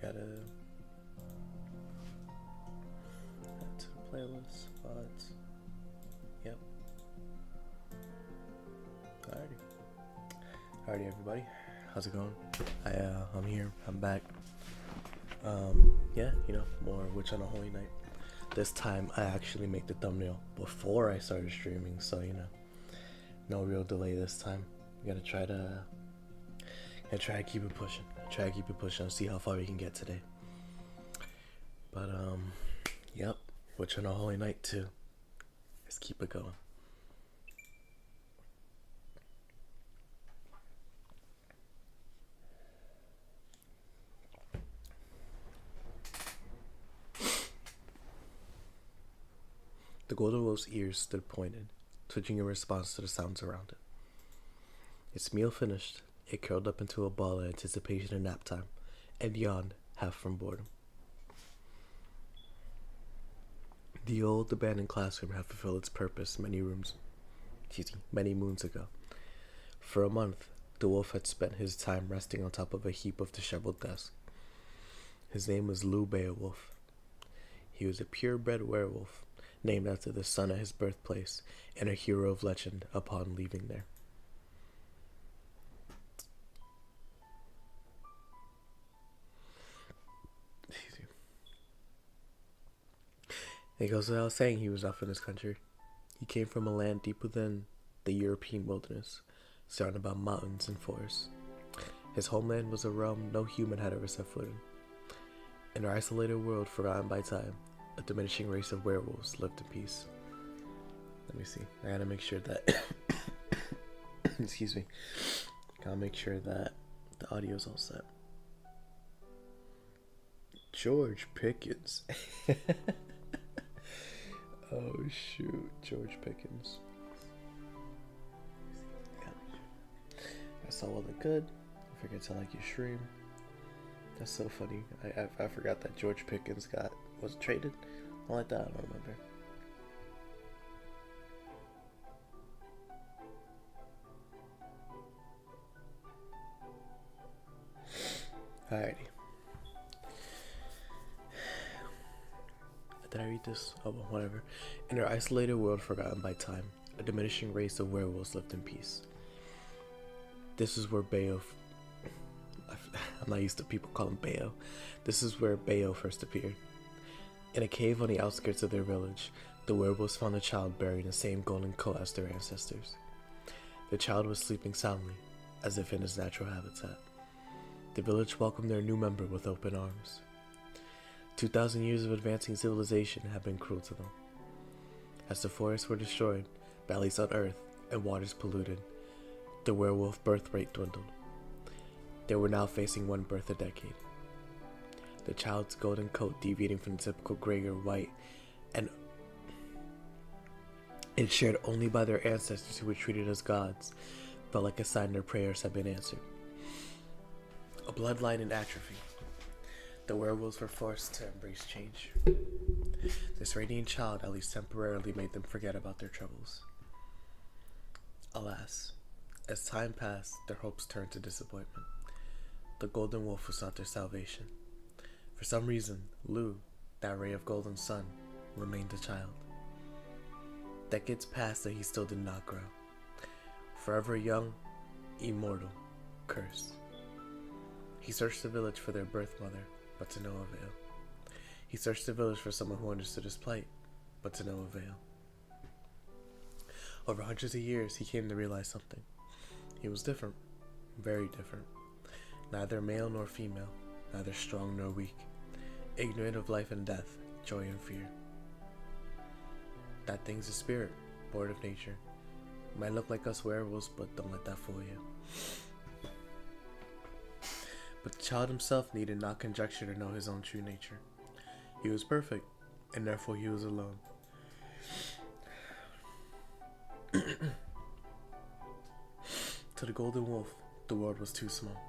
gotta add to the playlist, but yep. Alrighty everybody, how's it going? I'm here, I'm back. Yeah, more Witch on a Holy Night. This time I actually make the thumbnail before I started streaming, so no real delay this time. Gotta try to keep it pushing. And see how far we can get today. But yep, Witch on a Holy Night too. Let's keep it going. The golden wolf's ears stood pointed, twitching in response to the sounds around it. Its meal finished, it curled up into a ball in anticipation of nap time, and yawned, half from boredom. The old abandoned classroom had fulfilled its purpose many moons ago. For a month, the wolf had spent his time resting on top of a heap of disheveled desks. His name was Lou Beowulf. He was a purebred werewolf, named after the son at his birthplace and a hero of legend upon leaving there. It goes without saying he was off in his country. He came from a land deep within the European wilderness, surrounded by mountains and forests. His homeland was a realm no human had ever set foot in. In our isolated world forgotten by time, a diminishing race of werewolves lived in peace. Let me see. I gotta make sure that excuse me. Gotta make sure that the audio's all set. George Pickens. Oh shoot, George Pickens. That's all well and good. Don't forget to like your stream. That's so funny. I forgot that George Pickens was traded. I like that. I don't remember. Alrighty. Did I read this? Oh, well, whatever. In our isolated world forgotten by time, a diminishing race of werewolves lived in peace. This is where I'm not used to people calling Bayo. This is where Bayo first appeared. In a cave on the outskirts of their village, the werewolves found a child buried in the same golden coat as their ancestors. The child was sleeping soundly, as if in his natural habitat. The village welcomed their new member with open arms. 2,000 years of advancing civilization had been cruel to them. As the forests were destroyed, valleys unearthed, and waters polluted, the werewolf birth rate dwindled. They were now facing one birth a decade. The child's golden coat deviating from the typical gray or white, and shared only by their ancestors who were treated as gods, felt like a sign their prayers had been answered. A bloodline in atrophy. The werewolves were forced to embrace change. This radiant child at least temporarily made them forget about their troubles. Alas, as time passed, their hopes turned to disappointment. The golden wolf was not their salvation. For some reason, Lou, that ray of golden sun, remained a child. Decades passed and he still did not grow. Forever young, immortal, cursed. He searched the village for their birth mother, but to no avail. He searched the village for someone who understood his plight, but to no avail. Over hundreds of years, he came to realize something. He was different, very different. Neither male nor female, neither strong nor weak, ignorant of life and death, joy and fear. That thing's a spirit, born of nature. Might look like us werewolves, but don't let that fool you. But the child himself needed not conjecture to know his own true nature. He was perfect, and therefore he was alone. To the golden wolf, the world was too small.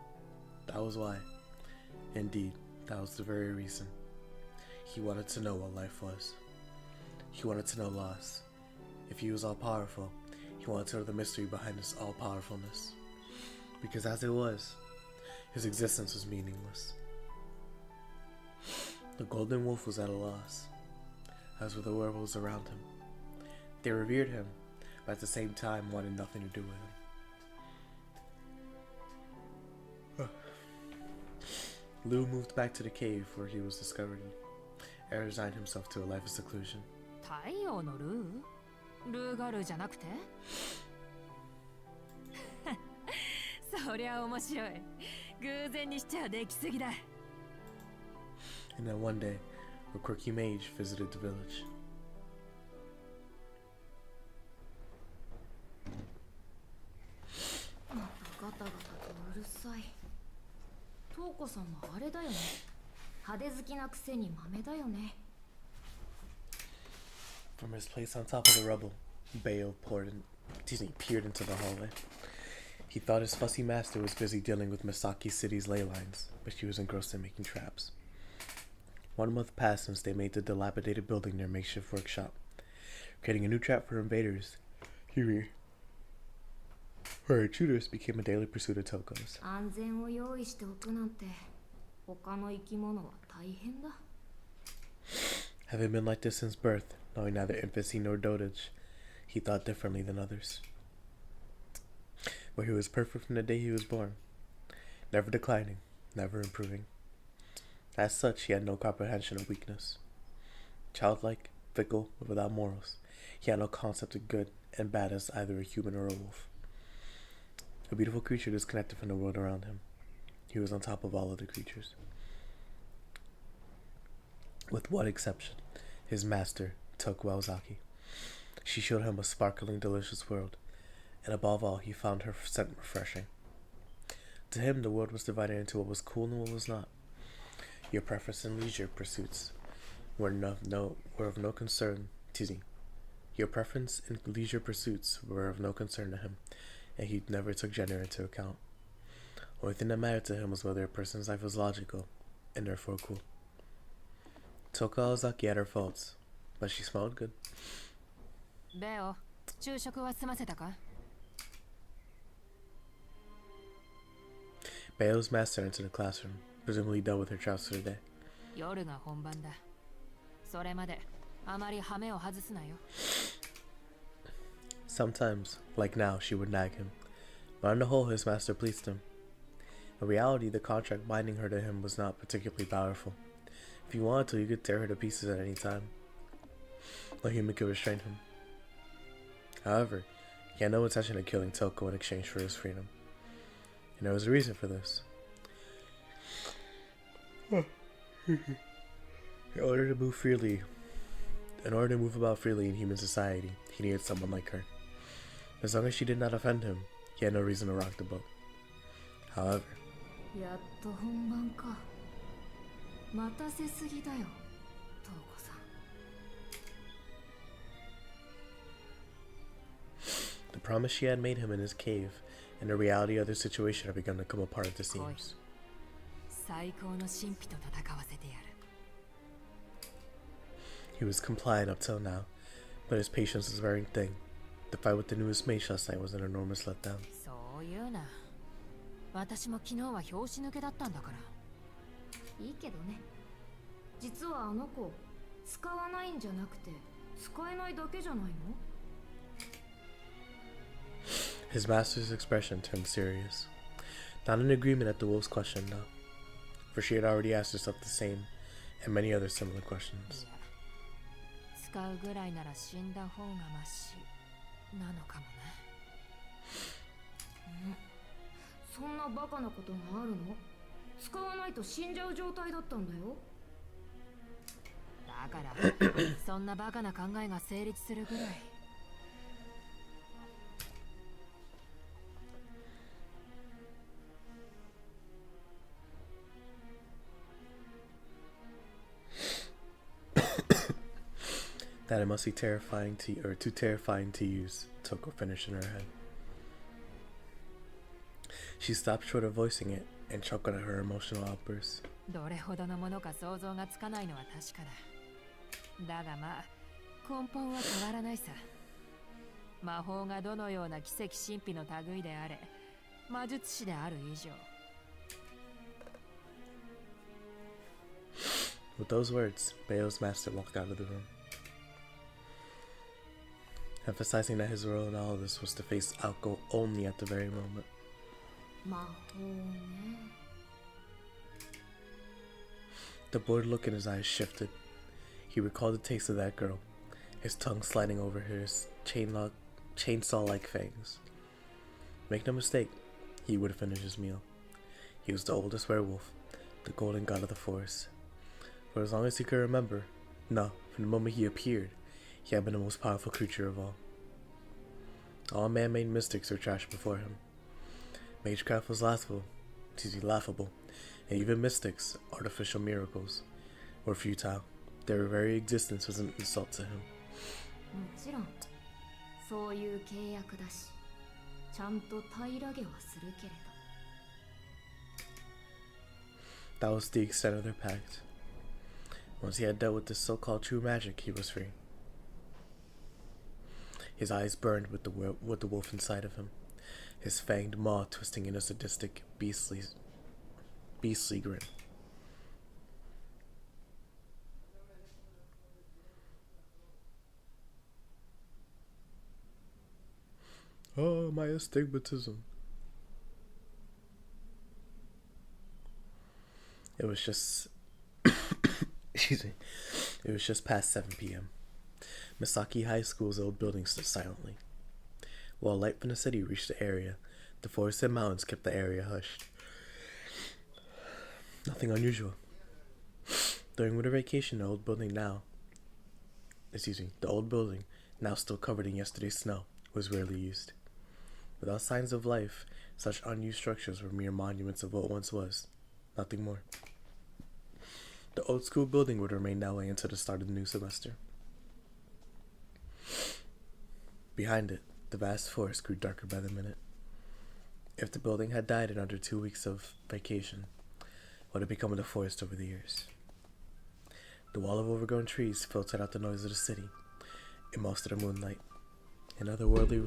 That was why. Indeed, that was the very reason. He wanted to know what life was. He wanted to know loss. If he was all-powerful, he wanted to know the mystery behind his all-powerfulness. Because as it was, his existence was meaningless. The golden wolf was at a loss, as were the werewolves around him. They revered him, but at the same time wanted nothing to do with him. Lou moved back to the cave where he was discovered and resigned himself to a life of seclusion. 太陽のルー？ルーガルじゃなくて？そりゃ面白い。偶然にしちゃできすぎだ。And then one day, a quirky mage visited the village. またガタガタとうるさい。トウコさんもあれだよね。派手好きなくせに豆だよね。From his place on top of the rubble, Bayo peered into the hallway. He thought his fussy master was busy dealing with Misaki City's ley lines, but she was engrossed in making traps. 1 month passed since they made the dilapidated building their makeshift workshop. Creating a new trap for invaders, her intruders became a daily pursuit of Toko's. 安全を用意しておくなんて、他の生き物は大変だ。Having been like this since birth, knowing neither infancy nor dotage, he thought differently than others. But he was perfect from the day he was born, never declining, never improving. As such, he had no comprehension of weakness. Childlike, fickle, but without morals, he had no concept of good and bad as either a human or a wolf. A beautiful creature disconnected from the world around him. He was on top of all other creatures. With one exception, his master, Toku Aozaki. She showed him a sparkling, delicious world, and above all, he found her scent refreshing. To him, the world was divided into what was cool and what was not. Your preference in leisure pursuits were of no concern. Your preference in leisure pursuits were of no concern to him, and he never took gender into account. Only thing that mattered to him was whether a person's life was logical, and therefore cool. Toku Aozaki had her faults, but she smelled good. Beo, 昼食は済ませたか? Bayo's master entered the classroom, presumably done with her traps for the day. 夜が本番だ。それまであまり羽目を外すなよ。Sometimes, like now, she would nag him, but on the whole, his master pleased him. In reality, the contract binding her to him was not particularly powerful. If he wanted to, he could tear her to pieces at any time. No human could restrain him. However, he had no intention of killing Toko in exchange for his freedom. And there was a reason for this. In order to move about freely in human society, he needed someone like her. As long as she did not offend him, he had no reason to rock the boat. However, やっと本番か。待たせすぎだよ、トウコさん。the promise she had made him in his cave and the reality of their situation had begun to come apart at the seams. 最高の神秘と戦わせてやる。He was compliant up till now, but his patience was wearing thin. The fight with the newest mage last night was an enormous letdown. そういうな。私も昨日は拍子抜けだったんだから。いいけどね。実はあの子、使わないんじゃなくて、使えないだけじゃないの? His master's expression turned serious. Not in agreement at the wolf's question, no, for she had already asked herself the same and many other similar questions. 使うぐらいなら死んだ方がマシなのかもな。そんなバカなことがあるの？使わないと死んじゃう状態だったんだよ。だからそんなバカな考えが成立するぐらい。That it must be terrifying too terrifying to use, Toko finished in her head. She stopped short of voicing it and chuckled at her emotional outburst. どれほどのものか想像がつかないのは確かだ。だがまあ、根本は変わらないさ。魔法がどのような奇跡神秘の類であれ、魔術師である以上。With those words, Bayo's master walked out of the room, emphasizing that his role in all of this was to face Aoko only at the very moment. 魔法ね。 The bored look in his eyes shifted. He recalled the taste of that girl, his tongue sliding over his chainsaw-like fangs. Make no mistake, he would finish his meal. He was the oldest werewolf, the golden god of the forest. For as long as he could remember, no, from the moment he appeared, he had been the most powerful creature of all. All man-made mystics were trash before him. Magecraft was laughable, and even mystics, artificial miracles, were futile. Their very existence was an insult to him. もちろんそういう契約だし、ちゃんと平らげはするけれど。 That was the extent of their pact. Once he had dealt with this so-called true magic, he was free. His eyes burned with the wolf inside of him, his fanged maw twisting in a sadistic, beastly grin. Oh, my astigmatism. It was just excuse me. It was just past 7 p.m. Misaki High School's old building stood silently. While light from the city reached the area, the forested mountains kept the area hushed. Nothing unusual. During winter vacation, the old building, now still covered in yesterday's snow, was rarely used. Without signs of life, such unused structures were mere monuments of what once was, nothing more. The old school building would remain that way until the start of the new semester. Behind it, the vast forest grew darker by the minute. If the building had died in under 2 weeks of vacation, what had become of the forest over the years? The wall of overgrown trees filtered out the noise of the city in most of the moonlight. An otherworldly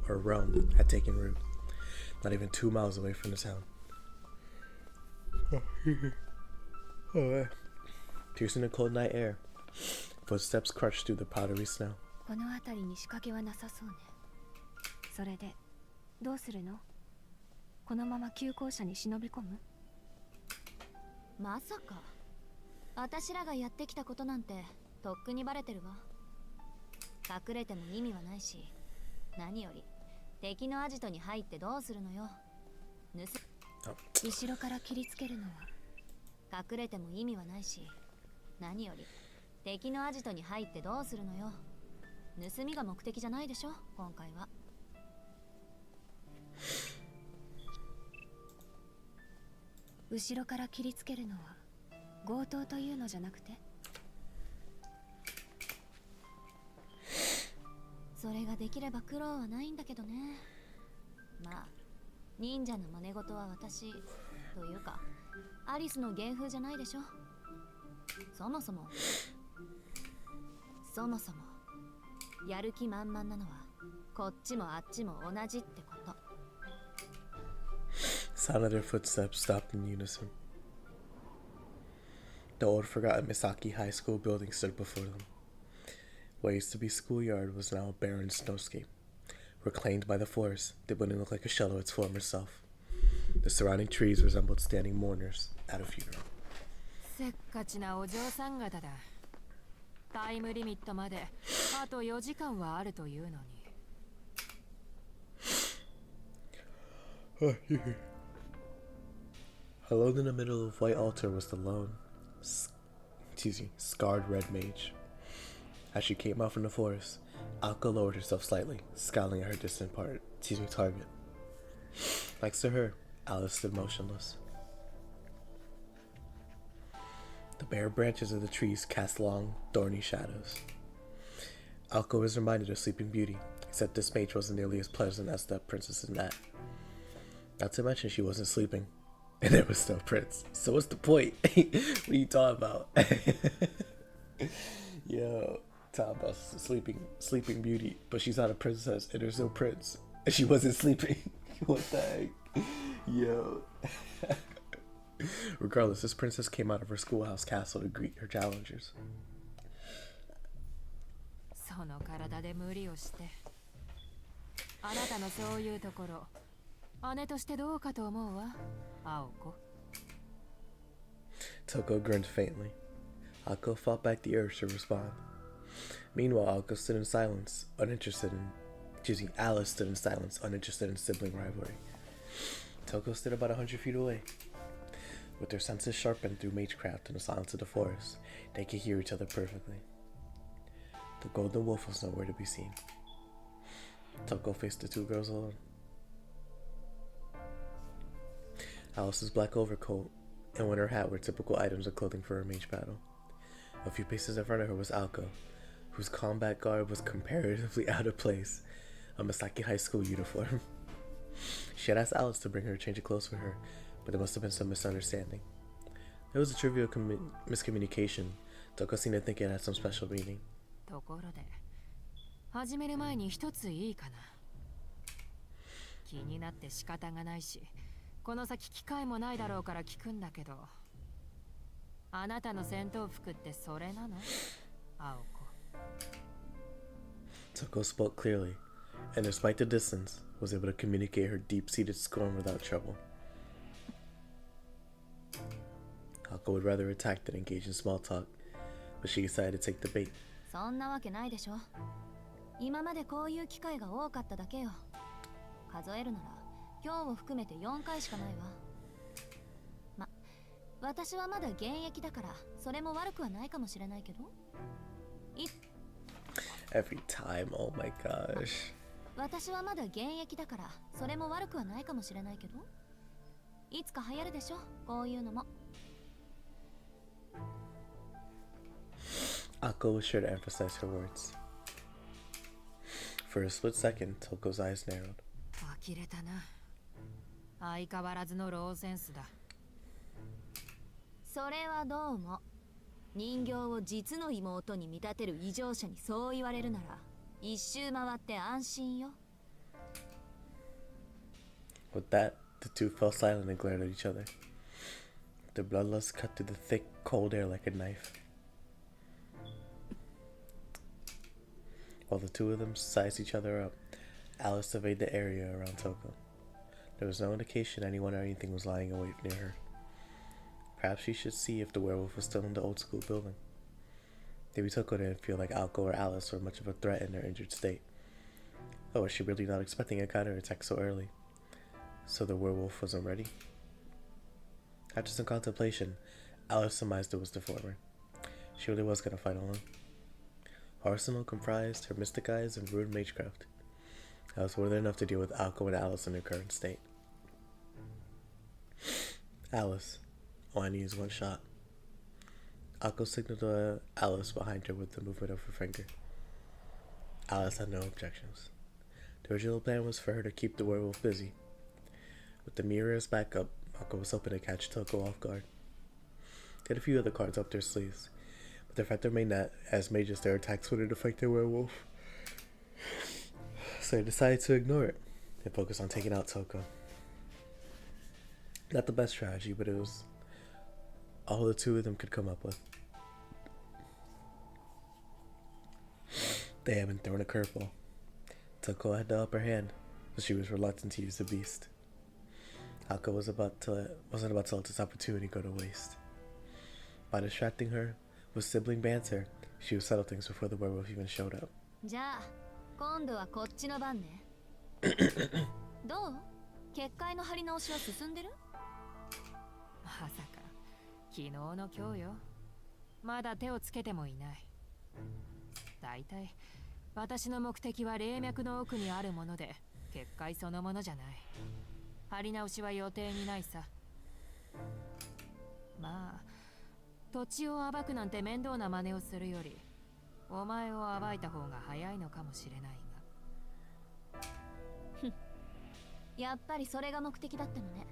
realm had taken root, not even 2 miles away from the town. Piercing the cold night air, footsteps crushed through the powdery snow. この辺りに仕掛けはなさそうね。それでどうするの？このまま急行車に忍び込む？まさか私らがやってきたことなんてとっくにバレてるわ。隠れても意味はないし、何より敵のアジトに入ってどうするのよ。後ろから切りつけるのは隠れても意味はないし、何より敵のアジトに入ってどうするのよ。盗みが目的じゃないでしょ、今回は。後ろから切りつけるのは強盗というのじゃなくて？それができれば苦労はないんだけどね。まあ忍者の真似事は私というかアリスの芸風じゃないでしょ。そもそもやる気満々なのはこっちもあっちも同じってこと。 Sound of their footsteps stopped in unison. The old forgotten Misaki High School building stood before them. What used to be schoolyard was now a barren snowscape. Reclaimed by the forest, the building looked like a shell of its former self. The surrounding trees resembled standing mourners at a funeral. せっかちなお嬢さん方だ。タイムリミットまであと4時間はあるというのに。Alone in the middle of white altar was the lone, scarred red mage. As she came out from the forest, Alka lowered herself slightly, scowling at her distant target. Next to her, Alice stood motionless. The bare branches of the trees cast long, thorny shadows. Alka was reminded of Sleeping Beauty, except this mage wasn't nearly as pleasant as the princess in that. Not to mention she wasn't sleeping, and there was no prince. So what's the point? What are you talking about? Yo, talking about sleeping Beauty, but she's not a princess, and there's no prince, and she wasn't sleeping. What the heck? Yo. Regardless, this princess came out of her schoolhouse castle to greet her challengers. その体で無理をして。あなたのそういうところ、姉としてどうかと思うわ、青子。Toko grinned faintly. Akko fought back the urge to respond. Meanwhile, Alko stood in silence, uninterested in. Alice stood in silence, uninterested in sibling rivalry. Toko stood about 100 feet away. With their senses sharpened through magecraft and the silence of the forest, they could hear each other perfectly. The golden wolf was nowhere to be seen. Toko faced the two girls alone. Alice's black overcoat and winter hat were typical items of clothing for her mage battle. A few paces in front of her was Alko, whose combat garb was comparatively out of place, a Misaki High School uniform. She had asked Alice to bring her a change of clothes for her, but there must have been some misunderstanding. There was a trivial miscommunication. Toko seemed to think it had some special meaning. ところで、始める前に一ついいかな。気になって仕方がないし、この先機会もないだろうから聞くんだけど、あなたの戦闘服ってそれなの？青子。Toko spoke clearly, and despite the distance, was able to communicate her deep-seated scorn without trouble. Alko would rather attack than engage in small talk, but she decided to take the bait. そんなわけないでしょ。今までこういう機会が多かっただけよ。数えるなら今日を含めて4回しかないわ。ま、私はまだ現役だからそれも悪くはないかもしれないけど。Every time, oh my gosh. 私はまだ現役だからそれも悪くはないかもしれないけど。いつか流行るでしょ、こういうのも。Akko was sure to emphasize her words. For a split second, Toko's eyes narrowed. 呆れたな。相変わらずのローセンスだ。それはどうも。人形を実の妹に見立てる異常者にそう言われるなら、一周回って安心よ。With that, the two fell silent and glared at each other. Their bloodlust cut through the thick, cold air like a knife. While the two of them sized each other up, Alice surveyed the area around Toko. There was no indication anyone or anything was lying awake near her. Perhaps she should see if the werewolf was still in the old school building. Maybe Toko didn't feel like Alko or Alice were much of a threat in their injured state. Or was she really not expecting a counterattack so early? So the werewolf wasn't ready? After some contemplation, Alice surmised it was the former. She really was going to fight alone. Her arsenal comprised her mystic eyes and rude magecraft. That was more than enough to deal with Alko and Alice in their current state. Alice. All I need is one shot. Alko signaled to Alice behind her with the movement of her finger. Alice had no objections. The original plan was for her to keep the werewolf busy. With the mirror as backup, Alko was hoping to catch Toko off guard. They had a few other cards up their sleeves, but the fact remained that, as mages, their attacks wouldn't affect their werewolf. So they decided to ignore it and focus on taking out Toko. Not the best strategy, but it was all the two of them could come up with. They had been thrown a curveball. Toko had the upper hand, but she was reluctant to use the beast. Alko wasn't about to let this opportunity go to waste. By distracting her with sibling banter, she would settle things before the werewolf even showed up. じゃあ、今度はこっちの番ね。どう？結界の張り直しは進んでる？まさか、昨日の今日よ。まだ手をつけてもいない。だいたい、私の目的は霊脈の奥にあるもので、結界そのものじゃない。張り直しは予定にないさ。まあ、土地を暴くなんて面倒な真似をするより、お前を暴いた方が早いのかもしれないが。やっぱりそれが目的だったのね。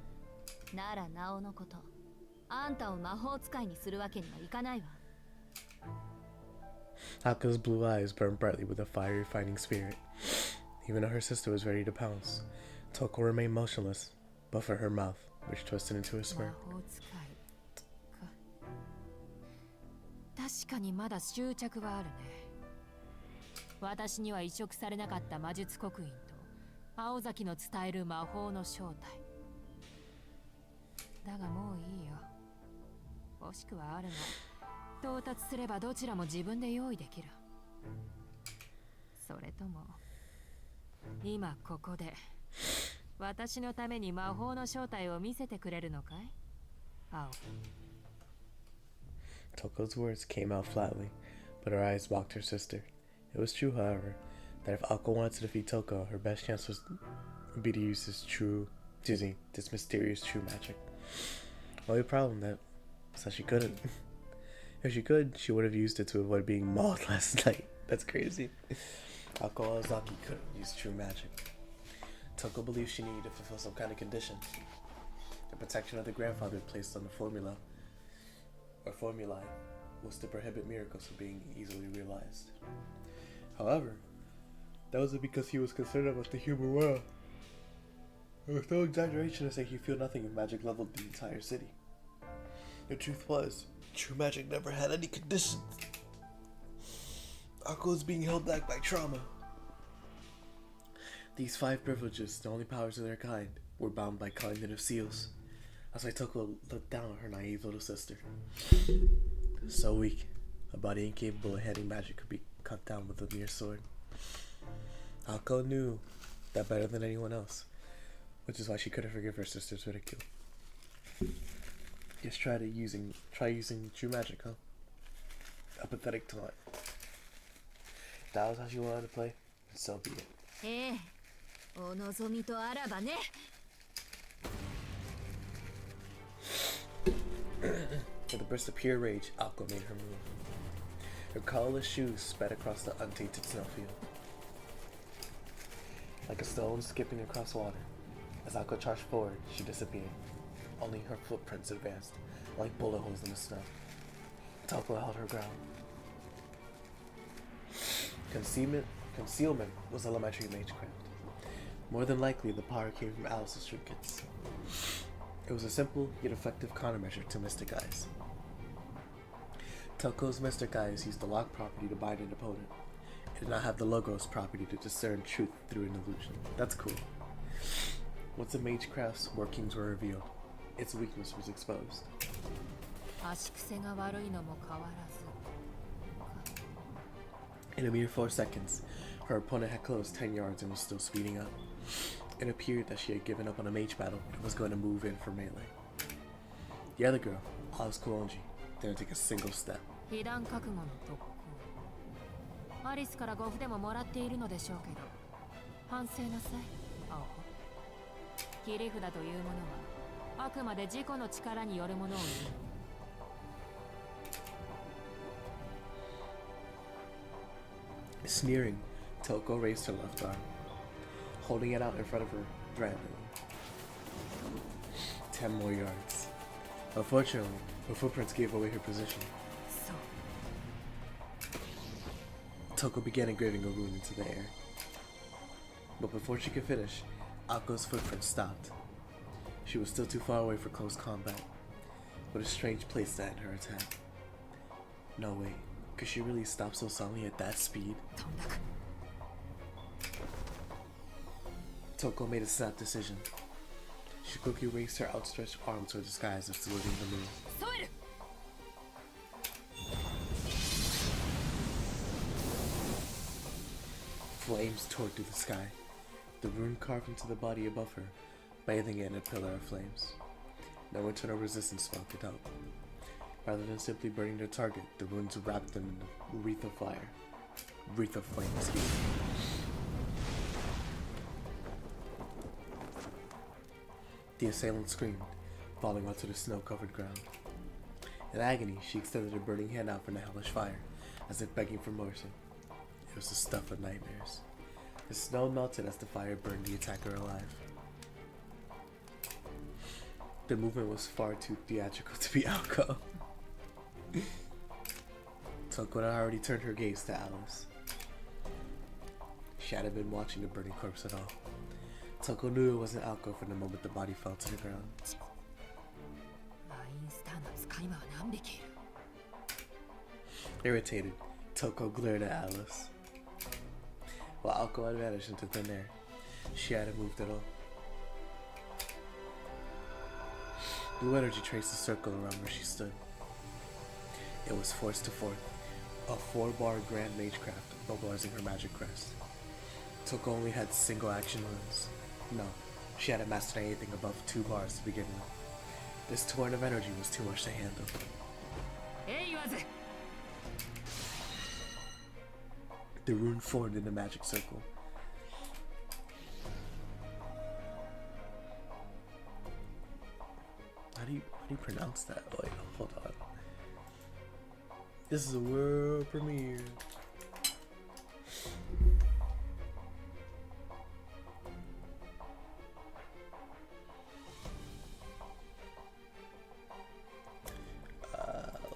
ならなおのこと、あんたを魔法使いにするわけにはいかないわ。Alko's blue eyes burned brightly with a fiery fighting spirit. Even though her sister was ready to pounce, Toko remained motionless, but for her mouth, which twisted into a smirk. 魔法使いか。確かにまだ執着はあるね。私には移植されなかった魔術刻印と青崎の伝える魔法の正体。だがもういいよ。欲しくはあるが、到達すればどちらも自分で用意できる。それとも今ここで私のために魔法の正体を見せてくれるのかい？青。Toko's words came out flatly, but her eyes mocked her sister. It was true, however, that if Ako wanted to defeat Toko, her best chance would be to use this mysterious true magic. Only problem was that she couldn't. If she could, she would have used it to avoid being mauled last night. That's crazy. Ako Ozaki couldn't use true magic. Toko believed she needed to fulfill some kind of condition. The protection of the grandfather placed on the formulae was to prohibit miracles from being easily realized. However, that wasn't because he was concerned about the human world. It was no exaggeration to say he felt nothing if magic leveled the entire city. The truth was, true magic never had any conditions. Ako was being held back by trauma. These 5 privileges, the only powers of their kind, were bound by cognitive seals. That's why Toko looked down at her naive little sister. So weak, a body incapable of handling magic could be cut down with a mere sword. Ako knew that better than anyone else, which is why she couldn't forgive her sister's ridicule. Just try using true magic, huh? A pathetic taunt. If that was how she wanted to play, so be it. お望みとあらばね。With a burst of pure rage, Ako made her move. Her colorless shoes sped across the untainted snowfield. Like a stone skipping across water, as Ako charged forward, she disappeared. Only her footprints advanced, like bullet holes in the snow. Toko held her ground. Concealment was elementary magecraft. More than likely, the power came from Alice's trinkets. It was a simple yet effective countermeasure to Mystic Eyes. Toko's Mystic Eyes used the lock property to bind an opponent. It did not have the Logos property to discern truth through an illusion. That's cool. Once the magecraft's workings were revealed, its weakness was exposed. 足癖が悪いのも変わらず。 In a mere 4 seconds, her opponent had closed 10 yards and was still speeding up. It appeared that she had given up on a mage battle and was going to move in for melee. The other girl, Alice Kuonji, didn't take a single step. 被弾覚悟の特攻。アリスから5符でももらっているのでしょうけど、反省なさい、青。切り札というものはあくまで自己の力によるものを言う。Sneering, Toko raised her left arm, holding it out in front of her threateningly. 10 more yards. Unfortunately, her footprints gave away her position. そう。 Toko began engraving a rune into the air. But before she could finish, Ako's footprint stopped. She was still too far away for close combat, but a strange place to end her attack. No way, could she really stop so suddenly at that speed? とんだく。 Toko made a snap decision. She quickly raised her outstretched arm toward the sky as if saluting the moon. ソイル。 Flames tore through the sky, the rune carved into the body above her, bathing it in a pillar of flames. No internal resistance spell could help. Rather than simply burning their target, the runes wrapped them in a wreath of fire. Wreath of flame, excuse me. The assailant screamed, falling onto the snow-covered ground. In agony, she extended her burning hand out from the hellish fire, as if begging for mercy. It was the stuff of nightmares. The snow melted as the fire burned the attacker alive. The movement was far too theatrical to be Ako. Toko had already turned her gaze to Alice. She hadn't been watching the burning corpse at all. Toko knew it wasn't Ako from the moment the body fell to the ground. 今は何匹いる？ Irritated, Toko glared at Alice. While Alco had vanished into thin air, she hadn't moved at all. Blue energy traced a circle around where she stood. It was forced to forth, a 4-bar Grand Magecraft mobilizing her magic crest. Toko only had single action runes. No, she hadn't mastered anything above 2 bars to begin with. This torrent of energy was too much to handle. The rune formed in a magic circle. How do you pronounce that? Wait, hold on. This is a world premiere.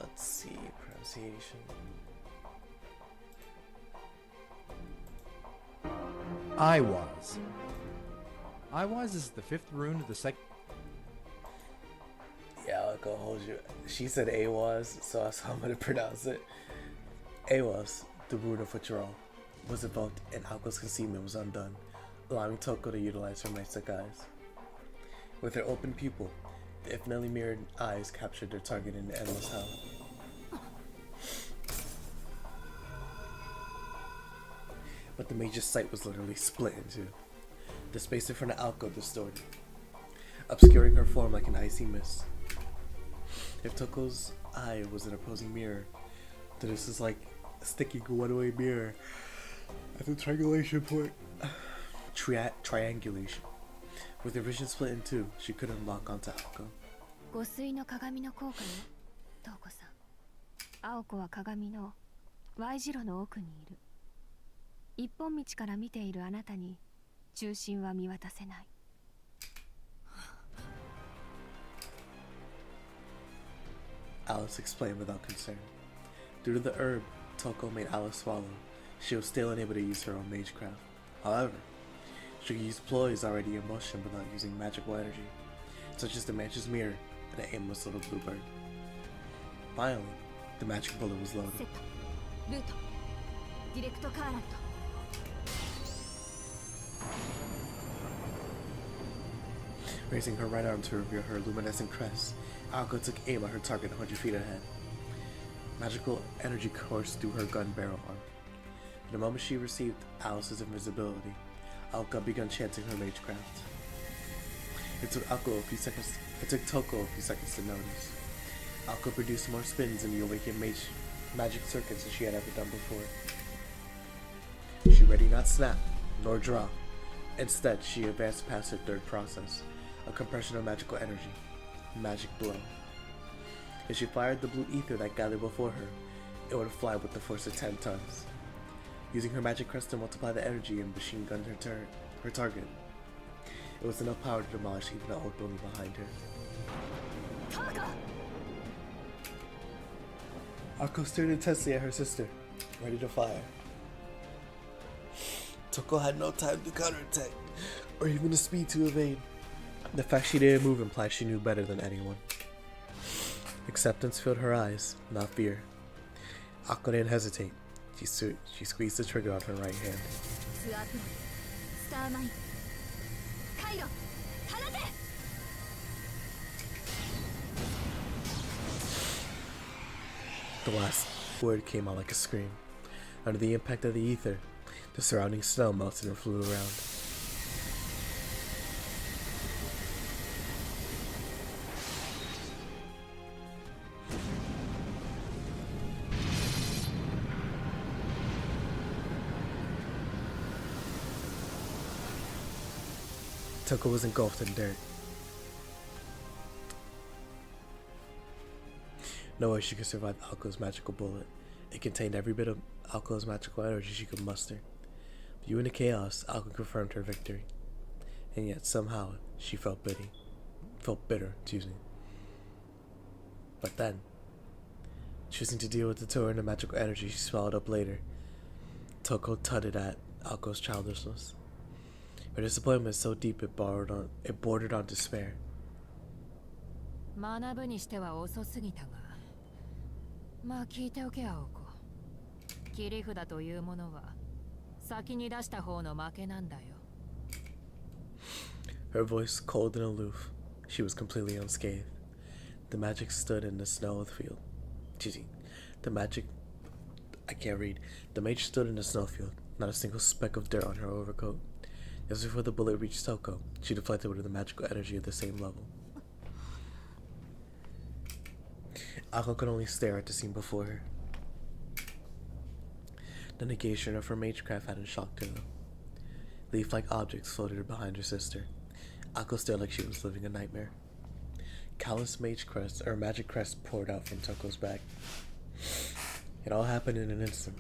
Let's see, pronunciation. Iwaz is the 5th rune of the second. Yeah, I'll go hold you. She said Awaz, so that's how I'm gonna pronounce it. Awaz, the rune of withdrawal, was evoked and Alco's concealment was undone, allowing Toko to utilize her mystic eyes. With her open pupil, the infinitely mirrored eyes captured their target in the endless hell. But the mage's sight was literally split in two. The space in front of Alco distorted, obscuring her form like an icy mist. If Toko's eye was an opposing mirror, then this is like sticking a one-way mirror at the triangulation point. Triangulation. With her vision split in two, she couldn't lock onto Alco. 御水の鏡の効果よ、トウコさん。青子は鏡の Y 字路の奥にいる。一本道から見ているあなたに中心は見渡せない。Alice explained without concern. Due to the herb Toko made Alice swallow, she was still unable to use her own magecraft. However, she could use ploys already in motion without using magical energy, such as the Manch's mirror and an aimless little blue bird. Finally, the magic bullet was loaded. ルート、ディレクトカーラント。Raising her right arm to reveal her luminescent crest, Alco took aim at her target 100 feet ahead. Magical energy coursed through her gun barrel arm. The moment she received Alice's invisibility, Alco began chanting her magecraft. It took Toko a few seconds to notice. Alco produced more spins in the awakened magic circuits than she had ever done before. She ready not snap, nor draw. Instead, she advanced past her third process, a compression of magical energy, magic blow. If she fired the blue ether that gathered before her, it would fly with the force of 10 tons. Using her magic crest to multiply the energy and machine gun her target, it was enough power to demolish even the old building behind her. Akko stared intensely at her sister, ready to fire. Toko had no time to counterattack, or even the speed to evade. The fact she didn't move implied she knew better than anyone. Acceptance filled her eyes, not fear. Akko didn't hesitate. She squeezed the trigger on her right hand. The last word came out like a scream. Under the impact of the ether, the surrounding snow melted and flew around. Toko was engulfed in dirt. No way she could survive Alco's magical bullet. It contained every bit of Alco's magical energy she could muster. Viewing the chaos, Alco confirmed her victory. And yet somehow she felt bitter. But then, choosing to deal with the torrent of magical energy she swallowed up later, Toko tutted at Alco's childishness. Her disappointment was so deep it bordered on despair. 学ぶにしては遅すぎたが、まあ聞いておけ青子。切り札というものは先に出した方の負けなんだよ。 Her voice cold and aloof, she was completely unscathed. The magic stood in the snow of the field. The magic... I can't read. The mage stood in the snowfield, not a single speck of dirt on her overcoat. Just before the bullet reached Toko, she deflected with the magical energy of the same level. Ako could only stare at the scene before her. The negation of her magecraft hadn't shocked her, though. Leaf-like objects floated behind her sister. Ako stared like she was living a nightmare. Countless magic crests poured out from Toko's back. It all happened in an instant.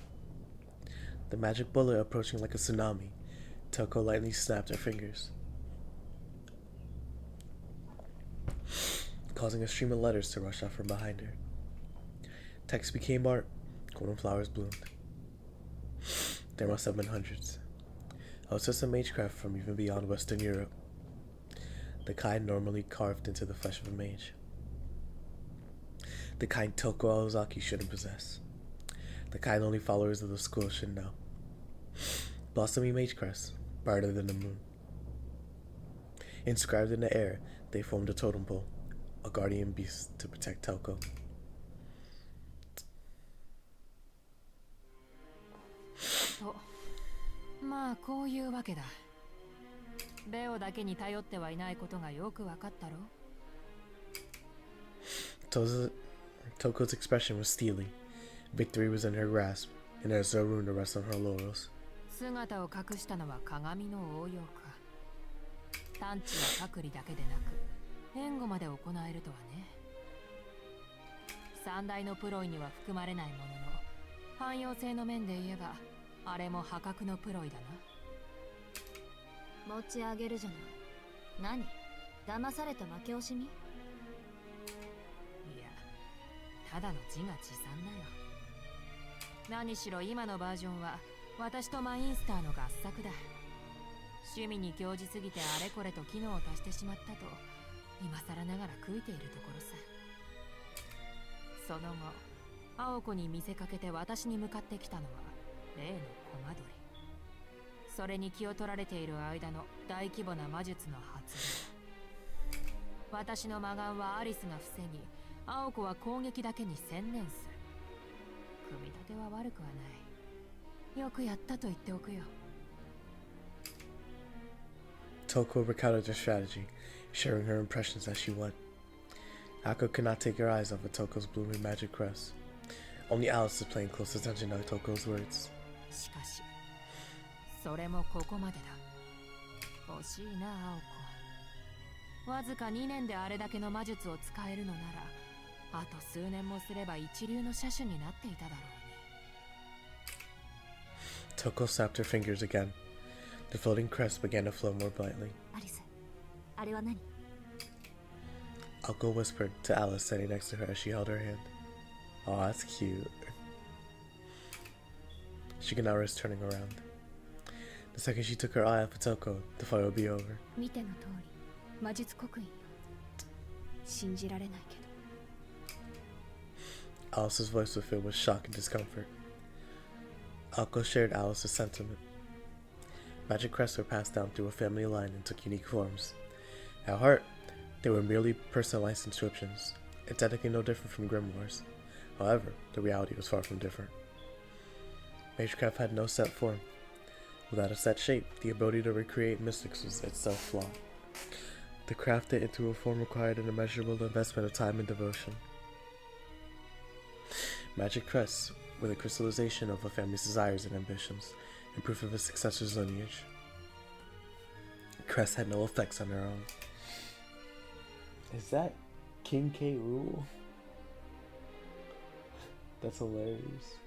The magic bullet approaching like a tsunami, Toko lightly snapped her fingers, causing a stream of letters to rush out from behind her. Text became art, golden flowers bloomed. There must have been hundreds. I was just a magecraft from even beyond Western Europe, the kind normally carved into the flesh of a mage. The kind Toko Aozaki shouldn't possess. The kind only followers of the school should know. Blossoming mage crests, brighter than the moon. Inscribed in the air, they formed a totem pole, a guardian beast to protect Toko. Oh, まあこういうわけだ。ベオだけに頼ってはいないことがよくわかったろ。Toko's expression was steely. Victory was in her grasp, and there's no room to rest on her laurels. 姿を隠したのは鏡の応用か。探知や隔離だけでなく、援護まで行えるとはね。三大のプロイには含まれないものの、汎用性の面で言えば、あれも破格のプロイだ持ち上げるじゃない。何？騙された負け惜しみ？な。いや、ただの自画自賛だよ。何しろ今のバージョンは私とマインスターの合作だ。趣味に興じすぎてあれこれと機能を足してしまったと今更ながら悔いているところさ。その後、青子に見せかけて私に向かってきたのは例のコマドリ。それに気を取られている間の大規模な魔術の発動。私の魔眼はアリスが防ぎ、青子は攻撃だけに専念する。組み立ては悪くはない。よくやったと言っておくよ。Toko recounted her strategy, sharing her impressions as she went. Ako could not take her eyes off of Toko's blooming magic crest. Only Alice was paying close attention to Toko's words. しかし、それもここまでだ。惜しいな、青子。わずか2年であれだけの魔術を使えるのなら、あと数年もすれば一流の車種になっていただろうね。Toko snapped her fingers again. The floating crest began to flow more brightly. アリス、あれは何？ Alko whispered to Alice standing next to her as she held her hand. Oh, that's cute. She could not risk turning around. The second she took her eye off of Toko, the fight would be over. 見ての通り、魔術刻印よ。信じられないけど。 Alice's voice was filled with shock and discomfort. Alko shared Alice's sentiment. Magic crests were passed down through a family line and took unique forms. At heart, they were merely personalized inscriptions, and technically no different from grimoires. However, the reality was far from different. Magecraft had no set form. Without a set shape, the ability to recreate mystics was itself flawed. To craft it into a form required an immeasurable investment of time and devotion. Magic crests were the crystallization of a family's desires and ambitions, and proof of a successor's lineage. Crests had no effects on their own. Is that King K. Rool? That's hilarious.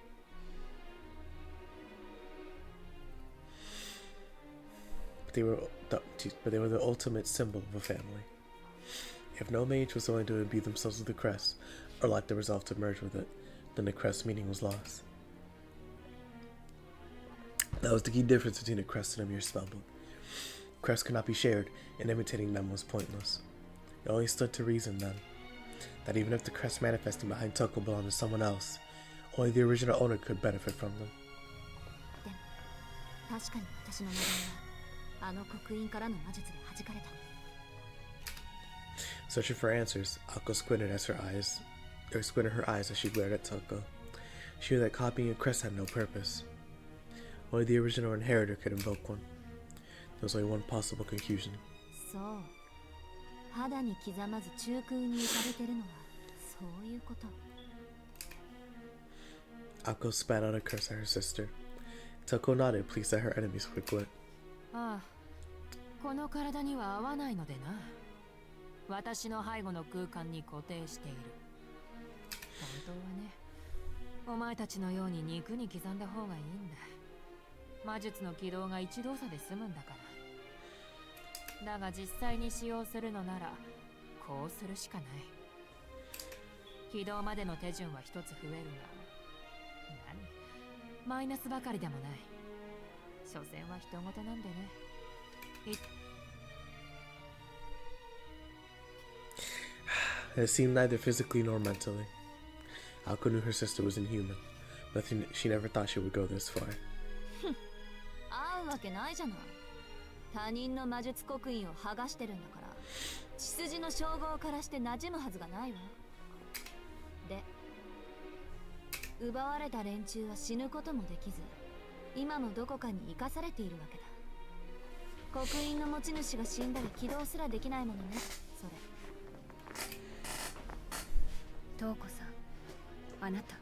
But they were the ultimate symbol of a family. If no mage was willing to imbue themselves with the crest, or lacked the resolve to merge with it, then the crest's meaning was lost. That was the key difference between a crest and a mere spellbook. Crests could not be shared, and imitating them was pointless. It only stood to reason then that even if the crest manifesting behind Toko belonged to someone else, only the original owner could benefit from them. でも確かに私の呪いはあの刻印からの魔術で弾かれた。 Searching for answers, Akko squinted her eyes as she glared at Toko. She knew that copying a crest had no purpose. Only the original inheritor could invoke one. There was only one possible conclusion. そう。肌に刻まず中空に浮かべてるのはそういうこと。 Akko spat out a curse at her sister. Toko nodded, pleased at her enemy's quick wit. ああ、この体には合わないのでな。私の背後の空間に固定している。本当はね、お前たちのように肉に刻んだ方がいいんだ。魔術の起動が一動作で済むんだから。だが実際に使用するのならこうするしかない。起動までの手順は一つ増えるが、マイナスばかりでもない。所詮は人事なんでね。It seemed neither physically nor mentally. Akko knew her sister was inhuman, but she never thought she would go this far. 合うわけないじゃない。他人の魔術刻印を剥がしてるんだから、血筋の称号からして馴染むはずがないわ。で、奪われた連中は死ぬこともできず、今もどこかに生かされているわけだ。刻印の持ち主が死んだら起動すらできないものね、それ。トウコさん、あなた。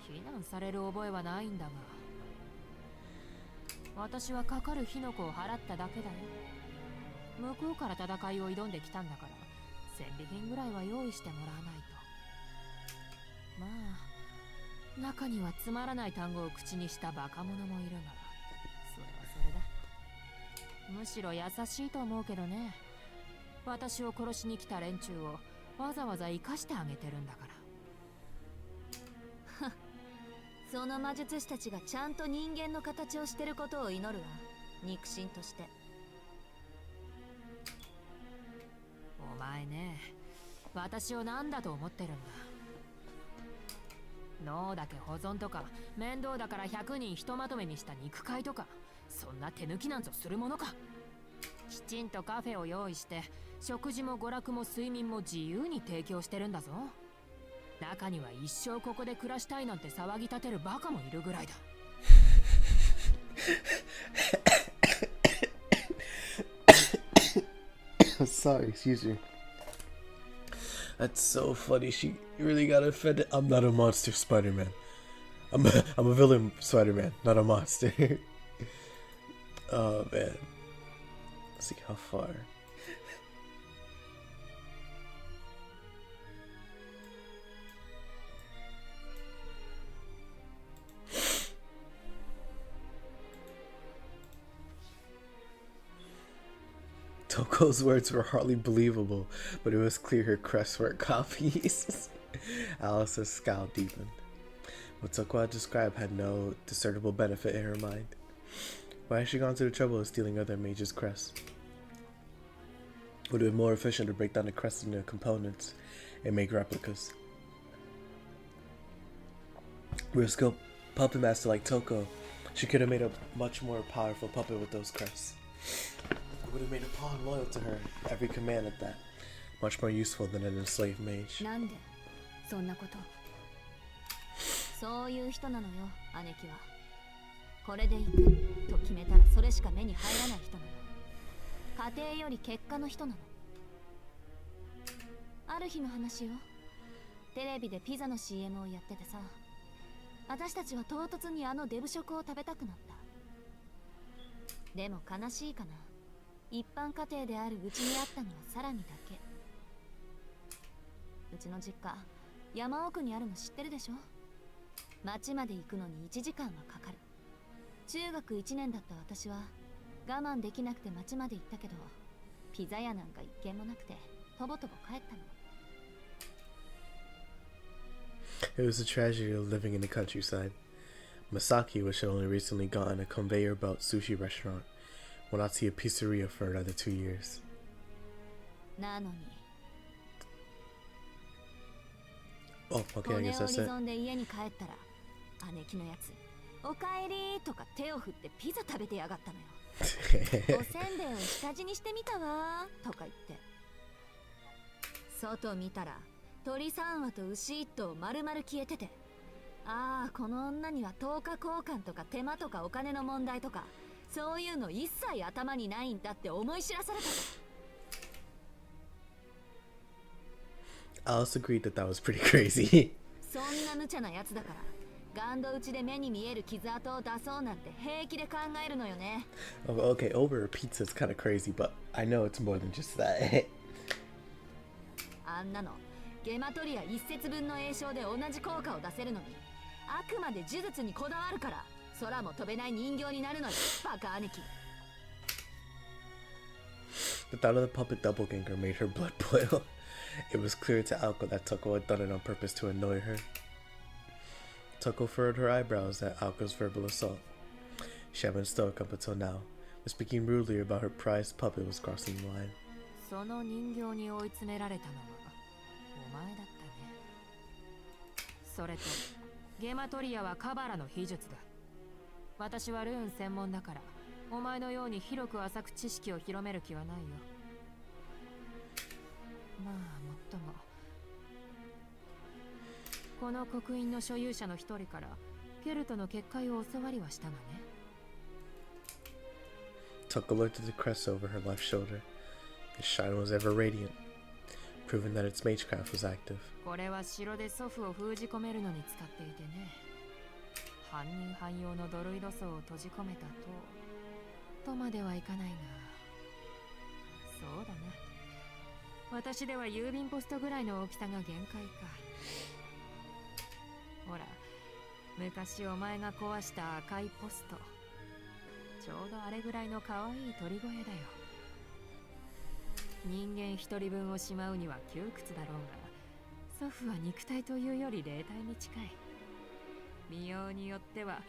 非難される覚えはないんだが、私はかかる火の粉を払っただけだよ。向こうから戦いを挑んできたんだから、戦利品ぐらいは用意してもらわないと。まあ、中にはつまらない単語を口にしたバカ者もいるが、それはそれだ。むしろ優しいと思うけどね。私を殺しに来た連中をわざわざ生かしてあげてるんだから。その魔術師たちがちゃんと人間の形をしてることを祈るわ。肉親として。お前ね、私を何だと思ってるんだ。脳だけ保存とか、面倒だから100人ひとまとめにした肉塊とか、そんな手抜きなんぞするものか。きちんとカフェを用意して、食事も娯楽も睡眠も自由に提供してるんだぞ。中には一生ここで暮らしたいなんて騒ぎ立てるバカもいるぐらいだ。Sorry, excuse me. That's so funny. She really got offended. I'm not a monster, Spider-Man. I'm a villain, Spider-Man, not a monster. Oh man. Let's see how far. Toko's words were hardly believable, but it was clear her crests were copies. Alice's scowl deepened. What Toko had described had no discernible benefit in her mind. Why had she gone to the trouble of stealing other mages' crests? Would have been more efficient to break down the crests into components and make replicas. With a skilled puppet master like Toko, she could have made a much more powerful puppet with those crests. It would have made a pawn loyal to her, every command at that. Much more useful than an enslaved mage. なんでそんなこと。そういう人なのよ、姉貴は。これで行くと決めたらそれしか目に入らない人なの。家庭より結果の人なの。ある日の話よ。テレビでピザの CM をやっててさ、私たちは唐突にあのデブ食を食べたくなった。でも悲しいかな。一般家庭であるうちにあったのはサラミだけ。うちの実家、山奥にあるの知ってるでしょ。町まで行くのに1時間はかかる。中学1年だった私は我慢できなくて町まで行ったけど、ピザ屋なんか一軒もなくてとぼとぼ帰ったの。It was the tragedy of living in the countryside. Masaki, which had only recently gotten a conveyor belt sushi restaurant, will not see a pizzeria for another 2 years. なのに Oh, okay, I 骨 guess 折 that's り it. 損で家に帰ったら姉貴のやつおかえりとか手を振ってピザ食べてやがったのよ。おせんべいを下地にしてみたわとか言って、外見たら鳥3羽と牛1頭丸々消えてて、ああこの女には10日交換とか手間とかお金の問題とかそういうの一切頭にないんだって思い知らされた。 Alice agreed that that was pretty crazy. そんな無茶なやつだからガンド打ちで目に見える傷跡を出そうなんて平気で考えるのよね。Oh, okay, over a pizza is kind of crazy, but I know it's more than just that. あんなのゲマトリア一節分の栄唱で同じ効果を出せるのにあくまで呪術にこだわるから空も飛べない人形になるのよ、バカ兄貴。 The thought of the puppet doppelganger made her blood boil. It was clear to Alko that Toko had done it on purpose to annoy her. Toko furrowed her eyebrows at Alko's verbal assault. She had been stoic up until now, but speaking rudely about her prized puppet was crossing the line. その人形に追い詰められたのはお前だったね。それとゲマトリアはカバラの秘術だ。私はルーン専門だからお前のように広く浅く知識を広める気はないよ。まあもっともこの刻印の所有者の一人からケルトの結界を教わりはしたがね。 Toko looked at the crest over her left shoulder. Its shine was ever radiant, proving that its magecraft was active. これは城で祖父を封じ込めるのに使っていてね。犯人汎用のドルイド層を閉じ込めたとまではいかないが、そうだな。私では郵便ポストぐらいの大きさが限界か。ほら、昔お前が壊した赤いポスト、ちょうどあれぐらいの可愛い鳥小屋だよ。人間一人分をしまうには窮屈だろうが、祖父は肉体というより霊体に近い。見ようによっては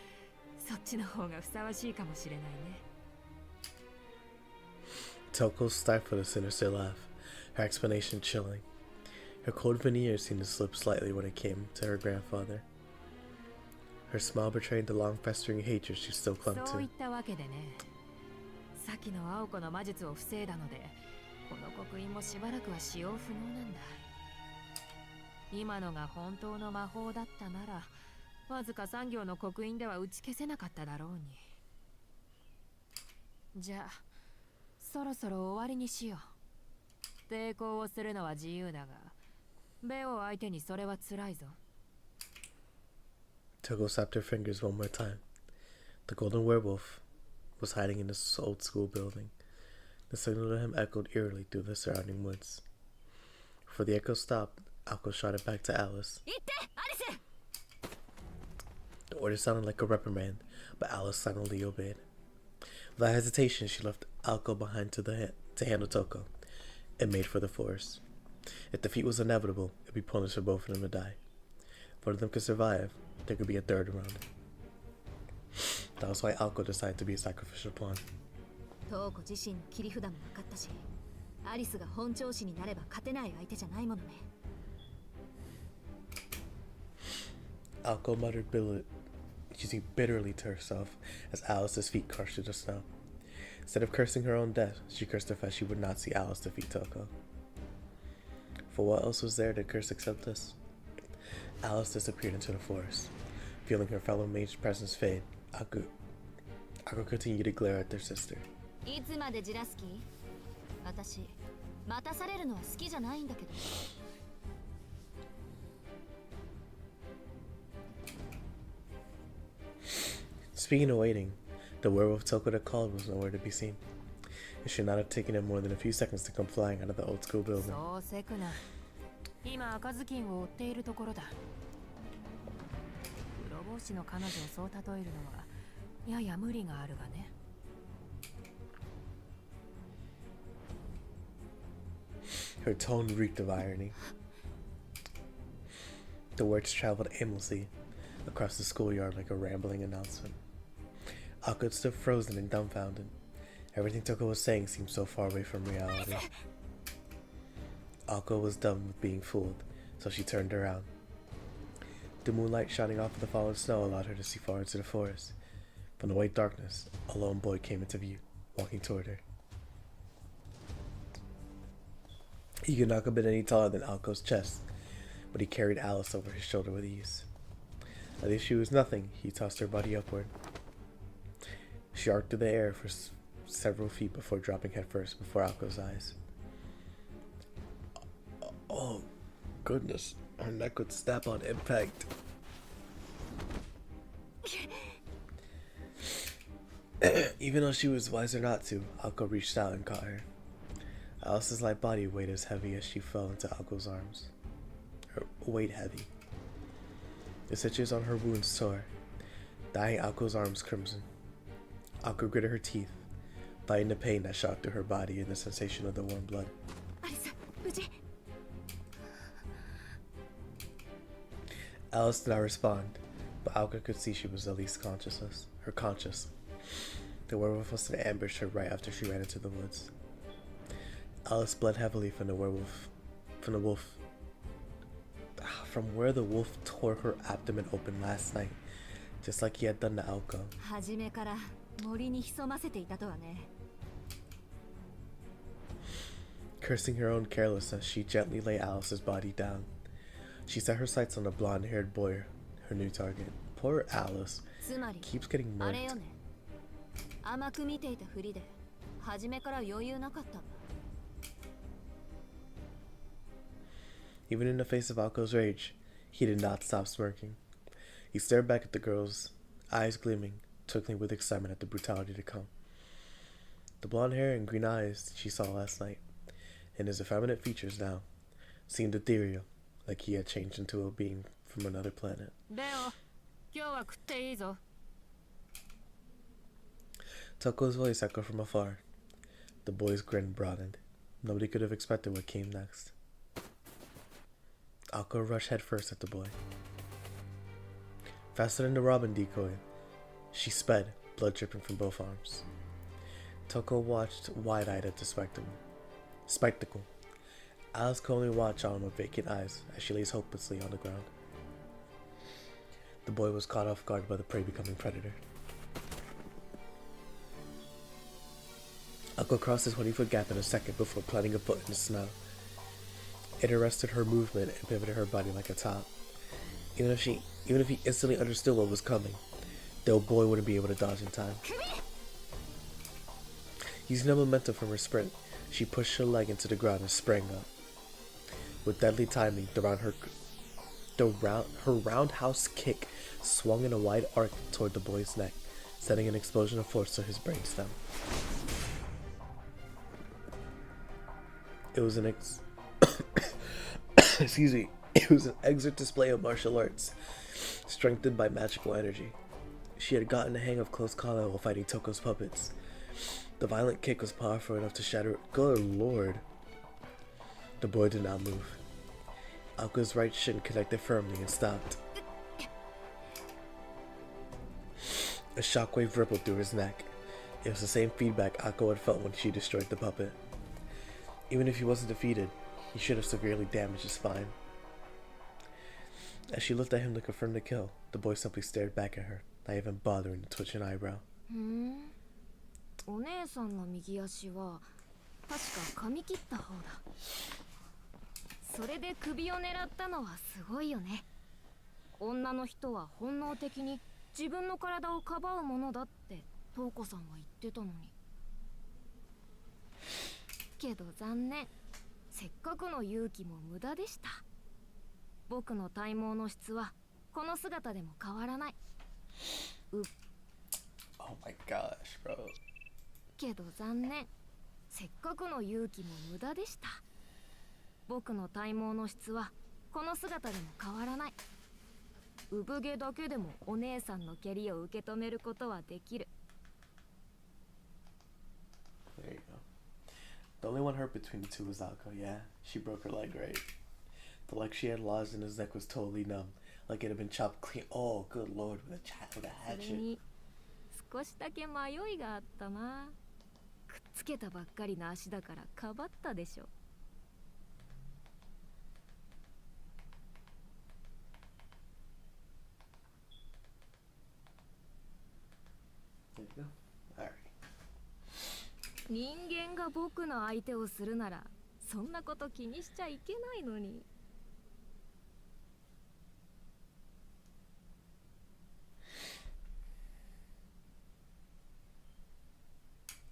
そっちの方がふさわしいかもしれないね。 Toko stifled a sinister laugh, her explanation chilling. Her cold veneer seemed to slip slightly when it came to her grandfather. Her smile betrayed the long festering hatred she still clung そうい to. ったわけでね、さっきの青子の魔術を防いだのでこの刻印もしばらくは使用不能なんだ。今のが本当の魔法だったならわずか3行の刻印では打ち消せなかっただろうに。じゃあそろそろ終わりにしよう。抵抗をするのは自由だがベオ相手にそれは辛いぞ。 Toko snapped her fingers one more time. The golden werewolf was hiding in this old school building. The signal to him echoed eerily through the surrounding woods. Before the echo stopped, Alko shouted back to Alice. 行ってアリス。 The order sounded like a reprimand, but Alice silently obeyed. Without hesitation, she left Alko behind to handle Toko, and made for the forest. If defeat was inevitable, it would be pointless for both of them to die. If one of them could survive, there could be a third round. That was why Alko decided to be a sacrificial pawn. トウコ自身の切り札も分かったし、アリスが本調子になれば勝てない相手じゃないものね。 Alko muttered bitterly to herself as Alice's feet crushed through the snow. Instead of cursing her own death, she cursed the fact she would not see Alice defeat Toko. For what else was there to curse except this? Alice disappeared into the forest. Feeling her fellow mage's presence fade, Alko continued to glare at their sister. いつまでじらす気？私、待たされるのは好きじゃないんだけど。 Speaking of waiting, the werewolf Toko had called was nowhere to be seen. It should not have taken him more than a few seconds to come flying out of the old school building. そうせくな。今赤ずきんを追っているところだ。黒帽子の彼女をそう例えるのはやや無理があるがね。 Her tone reeked of irony. The words traveled aimlessly across the schoolyard like a rambling announcement. Alko stood frozen and dumbfounded. Everything Toko was saying seemed so far away from reality. Alko was done with being fooled, so she turned around. The moonlight shining off of the fallen snow allowed her to see far into the forest. From the white darkness, a lone boy came into view, walking toward her. He could not have been any taller than Alco's chest, but he carried Alice over his shoulder with ease. As if she was nothing, he tossed her body upward. She arced through the air for several feet before dropping headfirst before Alco's eyes. Oh, goodness. Her neck would snap on impact. Even though she was wiser not to, Alco reached out and caught her. Alice's light body weighed as heavy as she fell into Alco's arms. Her weight heavy. The stitches on her wounds tore, dyeing Alco's arms crimson. Alco gritted her teeth, fighting the pain that shot through her body and the sensation of the warm blood. Alice did not respond, but Alco could see she was at least conscious. The werewolf must have ambushed her right after she ran into the woods. Alice bled heavily from where the wolf tore her abdomen open last night, just like he had done to Alco. Cursing her own carelessness, she gently lay Alice's body down. She set her sights on the blonde-haired boy, her new target. Poor Alice keeps getting murked. Even in the face of Alco's rage, he did not stop smirking. He stared back at the girls, eyes gleaming, twinkling with excitement at the brutality to come. The blonde hair and green eyes she saw last night, and his effeminate features now, seemed ethereal, like he had changed into a being from another planet. Toko's voice echoed from afar. The boy's grin broadened. Nobody could have expected what came next. Alco rushed headfirst at the boy. Faster than the robin decoy, she sped, blood dripping from both arms. Toko watched wide-eyed at the spectacle. Alice could only watch on with vacant eyes as she lays hopelessly on the ground. The boy was caught off guard by the prey becoming predator. Alco crossed his 20-foot gap in a second before planting a foot in the snow. It arrested her movement and pivoted her body like a top. Even if he instantly understood what was coming, the old boy wouldn't be able to dodge in time. Using the momentum from her sprint, she pushed her leg into the ground and sprang up. With deadly timing, her roundhouse kick swung in a wide arc toward the boy's neck, sending an explosion of force to his brainstem. It was an It was an exert display of martial arts, strengthened by magical energy. She had gotten the hang of close combat while fighting Toko's puppets. The violent kick was powerful enough to shatter. Good lord. The boy did not move. Alco's right shin connected firmly and stopped. A shockwave rippled through his neck. It was the same feedback Alco had felt when she destroyed the puppet. Even if he wasn't defeated, he should have severely damaged his spine. As she looked at him to confirm the kill, the boy simply stared back at her, not even bothering to twitch an eyebrow. お姉さんの右足は確か髪切った方だ。それで首を狙ったのはすごいよね。女の人は本能的に自分の体をかばうものだってトウコさんは言ってたのに。けど残念。せっかくの勇気も無駄でした。僕の体毛の質はこの姿でも変わらない。Oh my gosh, bro. けど残念。せっかくの勇気も無駄でした。僕の体毛の質はこの姿でも変わらない。産毛だけでもお姉さんの蹴りを受け止めることはできる。There you go. The only one hurt between the two was Alco, yeah. She broke her leg, right? The leg she had lodged in his neck was totally numb, like it had been chopped clean. Oh, good lord, with a hatchet. 少しだけ迷いがあったな。くっつけたばっかりの足だからかばったでしょ。人間が僕の相手をするならそんなこと気にしちゃいけないのに。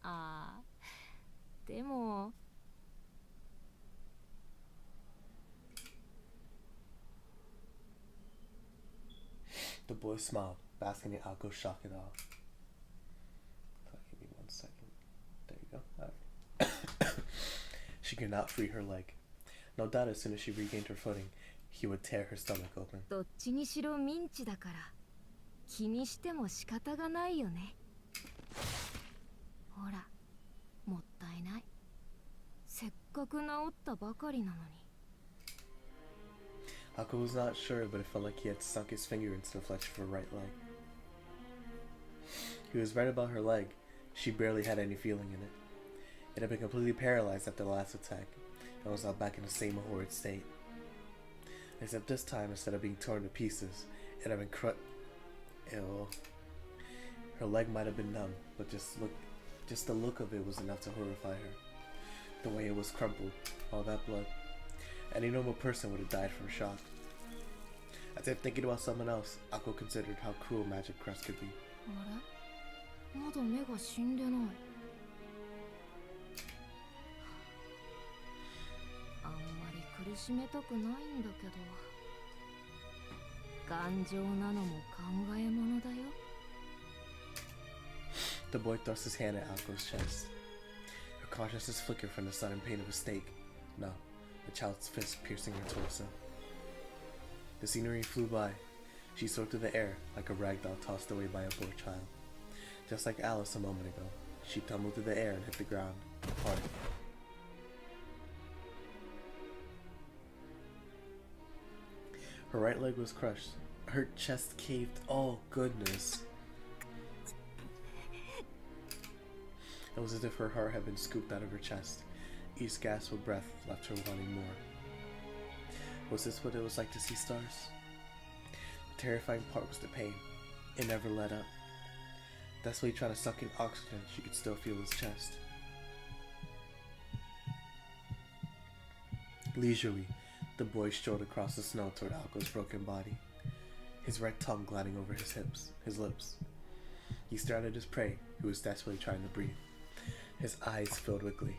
ああ、でも The boy smiled, basking in Alco's shock and awe. Give me 1 second. There you go. Alright. She could not free her leg. No doubt as soon as she regained her footing, he would tear her stomach open. どっちにしろミンチだから気にしても仕方がないよね。ほら、もったいない。せっかく治ったばかりなのに。Alco was not sure, but it felt like he had sunk his finger into the flesh of her right leg. He was right about her leg. She barely had any feeling in it. It had been completely paralyzed after the last attack, and was now back in the same horrid state. Except this time, instead of being torn to pieces, it had been Ew. Her leg might have been numb, but just the look of it was enough to horrify her. The way it was crumpled, all that blood. Any normal person would have died from shock. As if thinking about someone else, Akko considered how cruel magic crust could be. あれ、まだ目が死んでない。あんまり苦しめたくないんだけど、頑丈なのも考えものだよ。The boy thrust his hand at Alco's chest. Her consciousness flickered from the sudden pain of a stake. No, the child's fist piercing her torso. The scenery flew by. She soared through the air like a rag doll tossed away by a poor child. Just like Alice a moment ago, she tumbled through the air and hit the ground, hard. Her right leg was crushed. Her chest caved. Oh, goodness. It was as if her heart had been scooped out of her chest. Each gasp of breath left her wanting more. Was this what it was like to see stars? The terrifying part was the pain. It never let up. Desperately trying to suck in oxygen, she could still feel his chest. Leisurely, the boy strode across the snow toward Alco's broken body, his red tongue gliding over his lips. He stared at his prey, who was desperately trying to breathe. His eyes filled with glee.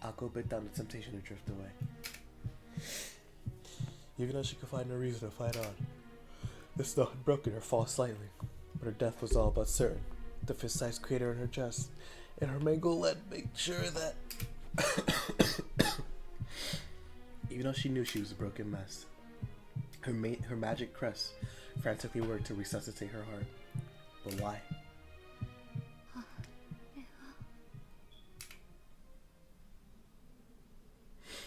Alco bit down the temptation to drift away. Even though she could find no reason to fight on, the snow had broken her fall slightly, but her death was all but certain. The fist-sized crater in her chest and her mangled leg made sure that even though she knew she was a broken mess, her magic crest frantically worked to resuscitate her heart. But why?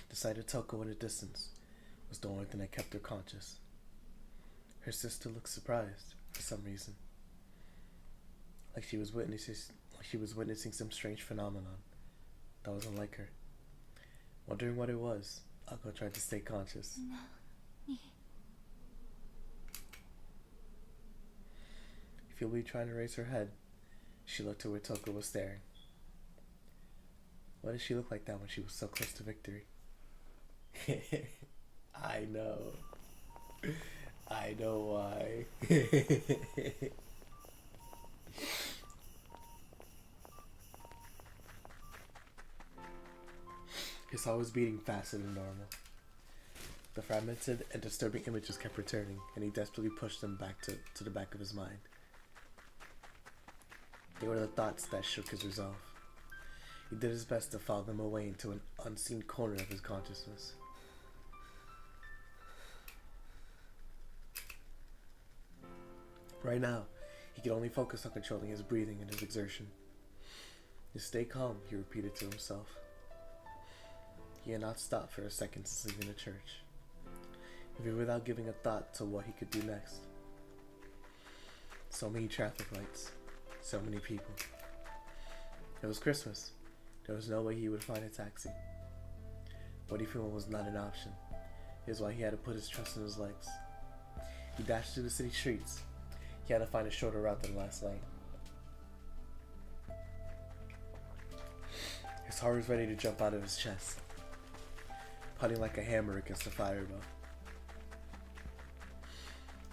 The sight of Toko in the distance was the only thing that kept her conscious. Her sister looked surprised for some reason, like she was witnessing some strange phenomenon that wasn't like her. Wondering what it was, Akko tried to stay conscious. Feebly trying to raise her head, she looked to where Toko was staring. Why did she look like that when she was so close to victory? I know. I know why. His heart was beating faster than normal. The fragmented and disturbing images kept returning, and he desperately pushed them back to the back of his mind. They were the thoughts that shook his resolve. He did his best to file them away into an unseen corner of his consciousness. Right now, he could only focus on controlling his breathing and his exertion. Just stay calm, he repeated to himself. He had not stopped for a second since leaving the church, even without giving a thought to what he could do next. So many traffic lights, so many people. It was Christmas. There was no way he would find a taxi. What if one was not an option? Here's why he had to put his trust in his legs. He dashed through the city streets. He had to find a shorter route than last night. heart was ready to jump out of his chest, putting like a hammer against the fireball.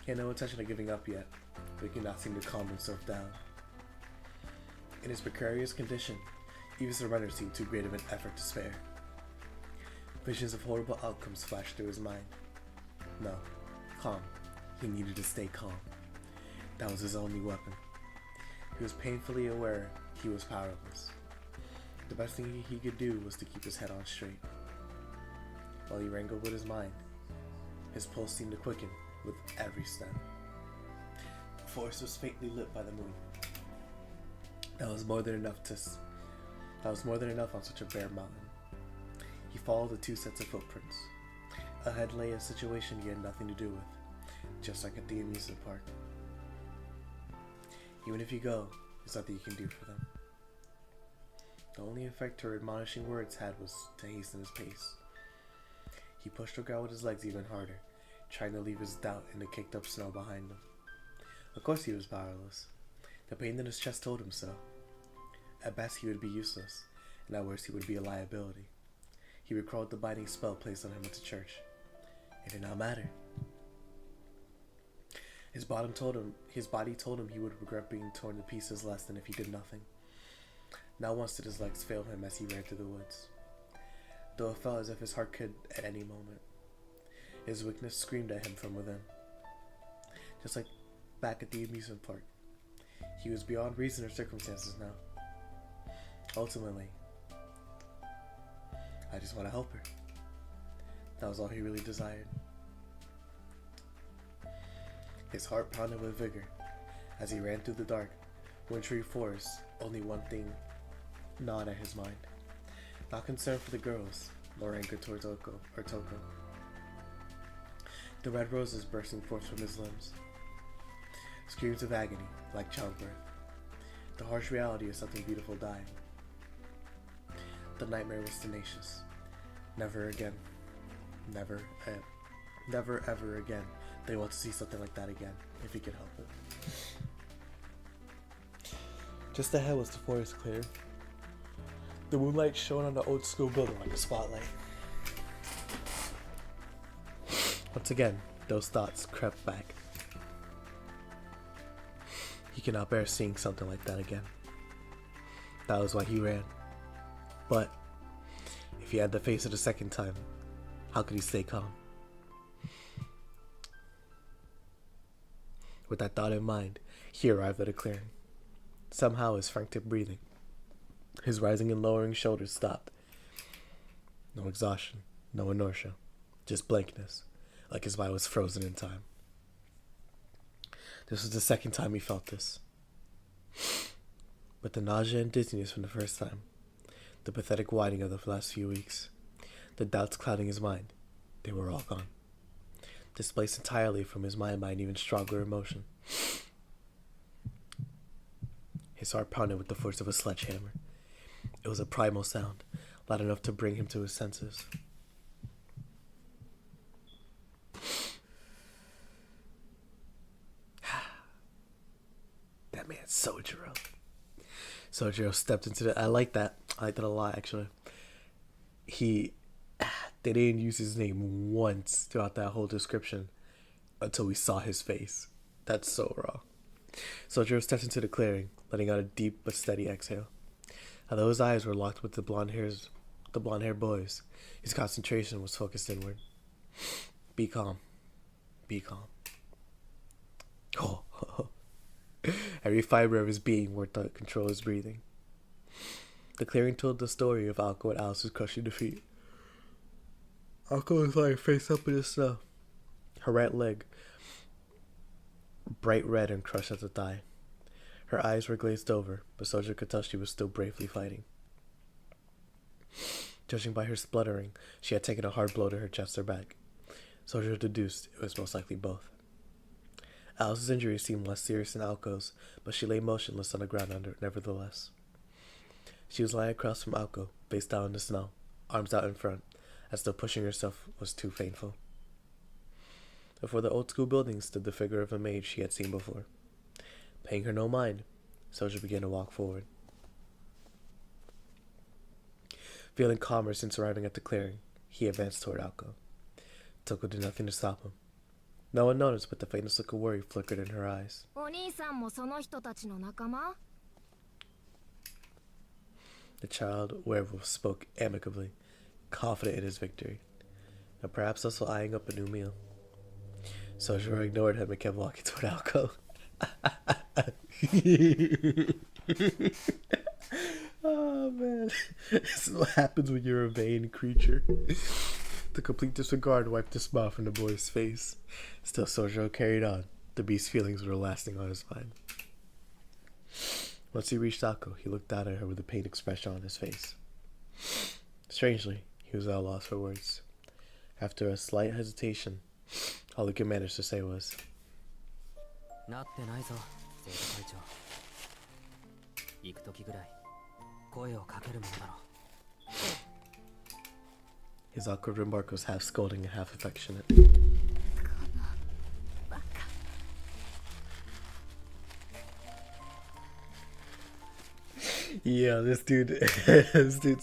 He had no intention of giving up yet, but he could not seem to calm himself down. In his precarious condition, even surrender seemed too great of an effort to spare. Visions of horrible outcomes flashed through his mind. No, calm. He needed to stay calm. That was his only weapon. He was painfully aware he was powerless. The best thing he could do was to keep his head on straight. While he wrangled with his mind, his pulse seemed to quicken with every step. The forest was faintly lit by the moon. That was more than enough on such a bare mountain. He followed the two sets of footprints. Ahead lay a situation he had nothing to do with, just like at the amusement park. Even if you go, there's nothing you can do for them. The only effect her admonishing words had was to hasten his pace. He pushed the ground with his legs even harder, trying to leave his doubt in the kicked up snow behind him. Of course he was powerless. The pain in his chest told him so. At best he would be useless, and at worst he would be a liability. He recalled the binding spell placed on him at the church. It did not matter. His body told him he would regret being torn to pieces less than if he did nothing. Not once did his legs fail him as he ran through the woods, though it felt as if his heart could at any moment. His weakness screamed at him from within. Just like back at the amusement park, he was beyond reason or circumstances now. Ultimately, I just want to help her. That was all he really desired. His heart pounded with vigor as he ran through the dark, wintry forest. Only one thing gnawed at his mind. Not concern for the girls, nor anger towards Toko. The red roses bursting forth from his limbs. Screams of agony, like childbirth. The harsh reality of something beautiful dying. The nightmare was tenacious. Never again. Never ever again. They want to see something like that again, if he could help it. Just ahead was the forest clear. The moonlight shone on the old school building like a spotlight. Once again, those thoughts crept back. He could not bear seeing something like that again. That was why he ran. But if he had to face it a second time, how could he stay calm? With that thought in mind, he arrived at a clearing. Somehow his frantic breathing, his rising and lowering shoulders stopped. No exhaustion, no inertia, just blankness, like his body was frozen in time. This was the second time he felt this. But the nausea and dizziness from the first time, the pathetic whining of the last few weeks, the doubts clouding his mind, they were all gone. Displaced entirely from his mind by an even stronger emotion. His heart pounded with the force of a sledgehammer. It was a primal sound, loud enough to bring him to his senses. That man, Souyjuro. Souyjuro stepped into the... I like that a lot, actually. They didn't use his name once throughout that whole description until we saw his face. That's so raw. Souyjuro stepped into the clearing, letting out a deep but steady exhale. Although his eyes were locked with the blonde-haired boys, his concentration was focused inward. Be calm. Be calm. Oh. Every fiber of his being worked to control his breathing. The clearing told the story of Alko and Alice's crushing defeat. Alko was lying face up in the snow, her right leg bright red and crushed at the thigh. Her eyes were glazed over, but Souyjuro could tell she was still bravely fighting. Judging by her spluttering, she had taken a hard blow to her chest or back. Souyjuro deduced it was most likely both. Alice's injury seemed less serious than Alko's, but she lay motionless on the ground nevertheless. She was lying across from Alko, face down in the snow, arms out in front, as though pushing herself was too painful. Before the old school building stood the figure of a maid she had seen before. Paying her no mind, Souyjuro began to walk forward. Feeling calmer since arriving at the clearing, he advanced toward Alko. Toko did nothing to stop him. No one noticed, but the faintest look of worry flickered in her eyes. お兄さんもその人たちの仲間？ The child werewolf spoke amicably, confident in his victory, and perhaps also eyeing up a new meal. Souyjuro ignored him and kept walking toward Alko. Oh man, this is what happens when you're a vain creature. The complete disregard wiped the smile from the boy's face. Still, Souyjuro carried on. The beast's feelings were lasting on his mind. Once he reached Alko, he looked down at her with a pained expression on his face. Strangely, he was at a loss for words. After a slight hesitation, all he could manage to say was, なってないぞ、生徒会長。行く時ぐらい声をかけるものだろう。 His awkward remark was half scolding and half affectionate. Yeah, this dude's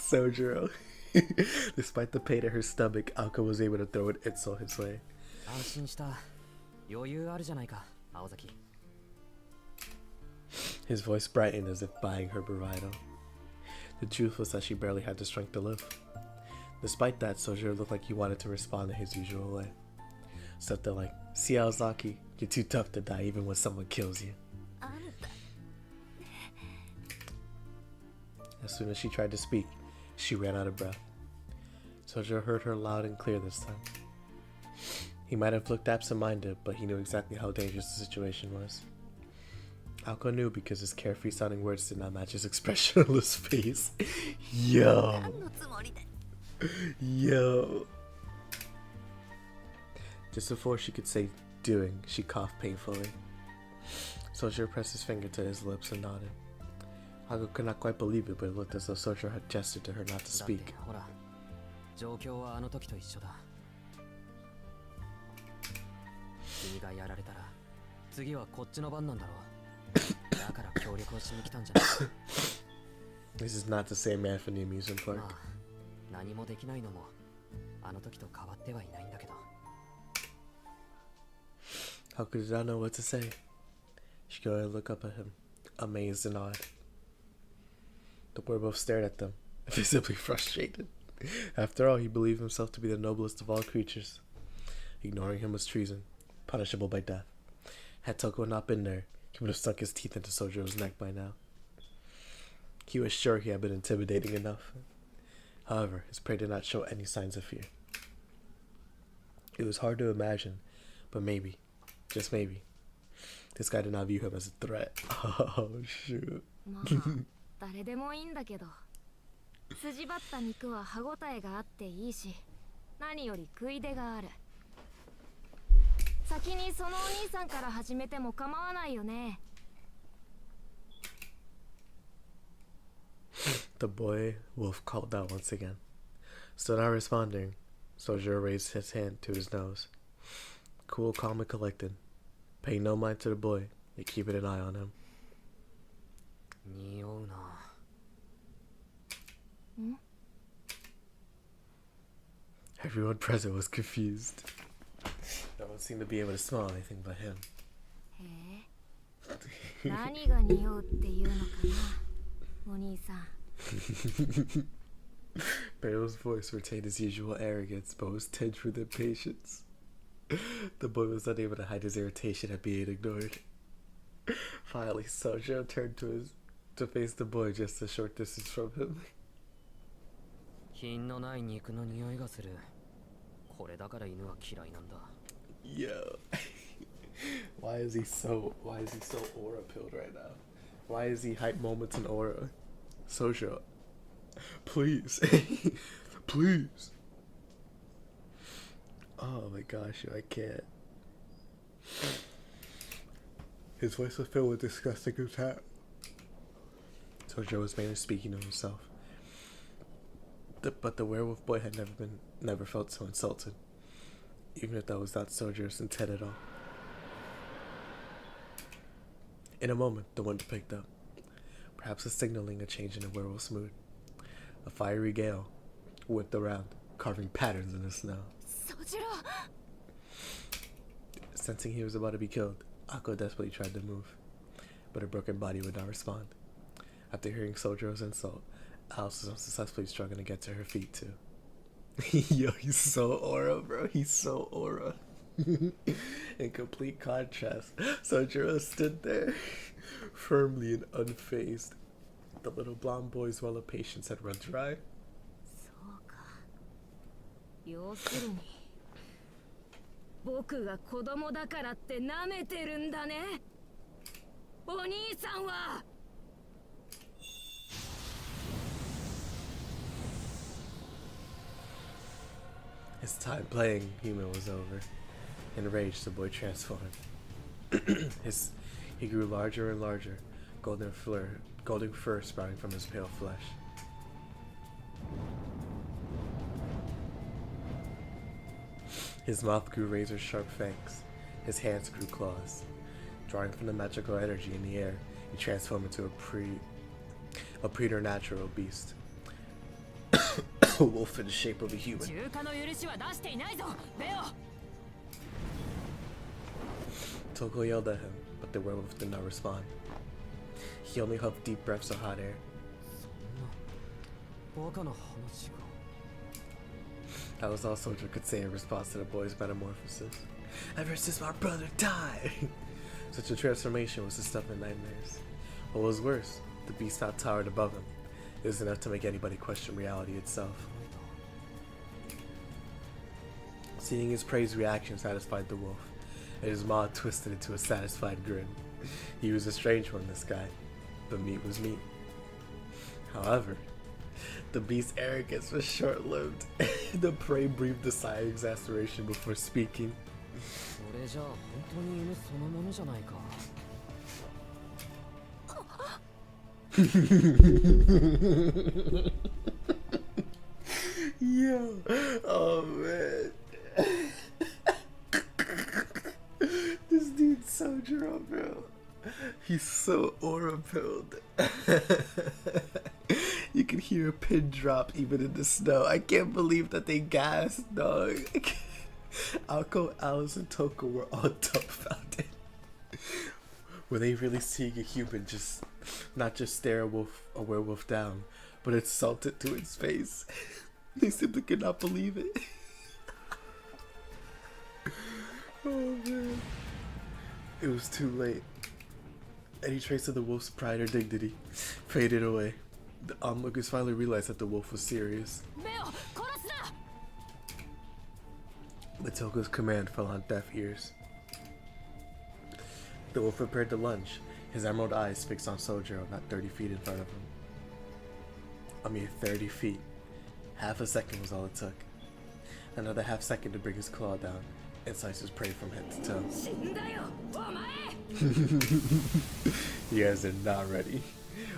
Souyjuro. Despite the pain in her stomach, Alko was able to throw an insult his way. 安心した。余裕あるじゃないか、青崎。 His voice brightened as if buying her bravado. The truth was that she barely had the strength to live. Despite that, Souyjuro looked like he wanted to respond in his usual way. Something like, "See, Aozaki, you're too tough to die even when someone kills you." As soon as she tried to speak, she ran out of breath. Souyjuro heard her loud and clear this time. He might have looked absent-minded, but he knew exactly how dangerous the situation was. Alko knew because his carefree-sounding words did not match his expression on his face. Yo. Yo. Just before she could say doing, she coughed painfully. Souyjuro pressed his finger to his lips and nodded. Alko could not quite believe it, but it looked as though Souyjuro had gestured to her not to だって speak. ほら、状況はあの時と一緒だ。君がやられたら、次はこっちの番なんだろう。だから協力をしに来たんじゃない。This is not the same man from the amusement park. まあ、何もできないのもあの時と変わってはいないんだけど。How could I know what to say? She could only look up at him, amazed and awed. The werewolf stared at them, visibly frustrated. After all, he believed himself to be the noblest of all creatures. Ignoring him was treason, punishable by death. Had Toko not been there, he would have sunk his teeth into Sojuro's neck by now. He was sure he had been intimidating enough. However, his prey did not show any signs of fear. It was hard to imagine, but maybe, just maybe, this guy did not view him as a threat. Oh, shoot. まあ誰でもいいんだけど、筋張った肉は歯ごたえがあっていいし、何より食い出がある。先にそのお兄さんから始めても構わないよね。The boy wolf called out once again. Still not responding, Souyjuro raised his hand to his nose. Cool, calm, and collected, paying no mind to the boy and keeping an eye on him. 匂うな。Everyone present was confused. No one seemed to be able to smell anything but him. へえ。何が匂うっていうのかな、お兄さん。Beo's voice retained his usual arrogance, but was tinged with impatience. The boy was unable to hide his irritation at being ignored. Finally, Souyjuro turned to face the boy just a short distance from him. 品のない肉の匂いがする。これだから犬は嫌いなんだ。Yo. Why is he so aura pilled right now? Why is he hype moments in aura? Souyjuro. Please. Please. Oh my gosh, I can't. His voice was filled with disgusting contempt. Souyjuro was mainly speaking to himself. But the werewolf boy had never felt so insulted, even if that was not Sojuro's intent at all. In a moment, the wind picked up, perhaps signaling a change in the werewolf's mood. A fiery gale, whipped around, carving patterns in the snow. Souyjuro! Sensing he was about to be killed, Akko desperately tried to move, but her broken body would not respond. After hearing Sojuro's insult, Alice was unsuccessfully struggling to get to her feet too. Yo, he's so aura, bro. He's so aura. In complete contrast, Soujuro stood there, firmly and unfazed. The little blonde boy's well of patience had run dry. そうか。要するに僕が子供だからって舐めてるんだね。お兄さんは。His time playing human was over. Enraged, the boy transformed. He grew larger and larger, golden fur sprouting from his pale flesh. His mouth grew razor-sharp fangs. His hands grew claws. Drawing from the magical energy in the air, he transformed into a preternatural beast. A wolf in the shape of a human. Toko yelled at him, but the werewolf did not respond. He only huffed deep breaths of hot air. That was all Soujuro could say in response to the boy's metamorphosis. Ever since my brother died! Such a transformation was his stuff in nightmares. What was worse, the beast now towered above him. It was enough to make anybody question reality itself. Seeing his prey's reaction satisfied the wolf, and his maw twisted into a satisfied grin. He was a strange one, this guy, but meat was meat. However, the beast's arrogance was short-lived. The prey breathed a sigh of exasperation before speaking. Yo, oh man. This dude's Soujuro, bro. He's so aura-pilled. You can hear a pin drop even in the snow. I can't believe that they gassed, dog. Akko, Alice, and Toko were all dumbfounded. Were they really seeing a human not just stare a werewolf down, but insult it to its face? They simply could not believe it. Oh man. It was too late. Any trace of the wolf's pride or dignity faded away. The onlookers finally realized that the wolf was serious. But Toko's command fell on deaf ears. The wolf prepared to lunge, his emerald eyes fixed on Soujuro not 30 feet in front of him. A mere 30 feet. Half a second was all it took. Another half second to bring his claw down and slice his prey from head to toe. You guys are not ready.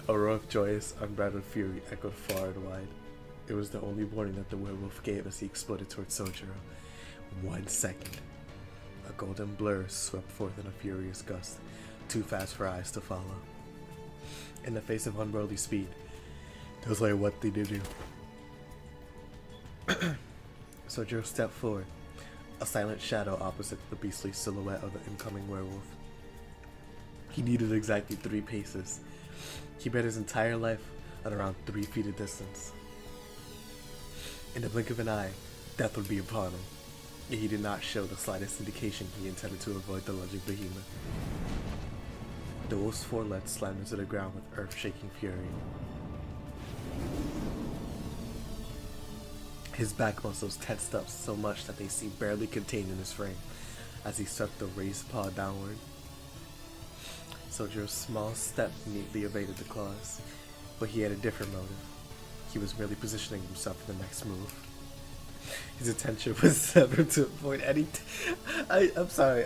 A roar of joyous, unbridled fury echoed far and wide. It was the only warning that the werewolf gave as he exploded towards Soujuro. 1 second. A golden blur swept forth in a furious gust, too fast for eyes to follow. In the face of unworldly speed, there was only one thing to do. Soujuro stepped forward, a silent shadow opposite the beastly silhouette of the incoming werewolf. He needed exactly 3 paces. He bet his entire life at around 3 feet of distance. In the blink of an eye, death would be upon him. Yet he did not show the slightest indication he intended to avoid the lunging behemoth. The wolf's forelegs slammed into the ground with earth-shaking fury. His back muscles tensed up so much that they seemed barely contained in his frame as he swept the raised paw downward. Soujuro's small step neatly evaded the claws, but he had a different motive. He was merely positioning himself for the next move. His intention was never to avoid any. I'm sorry.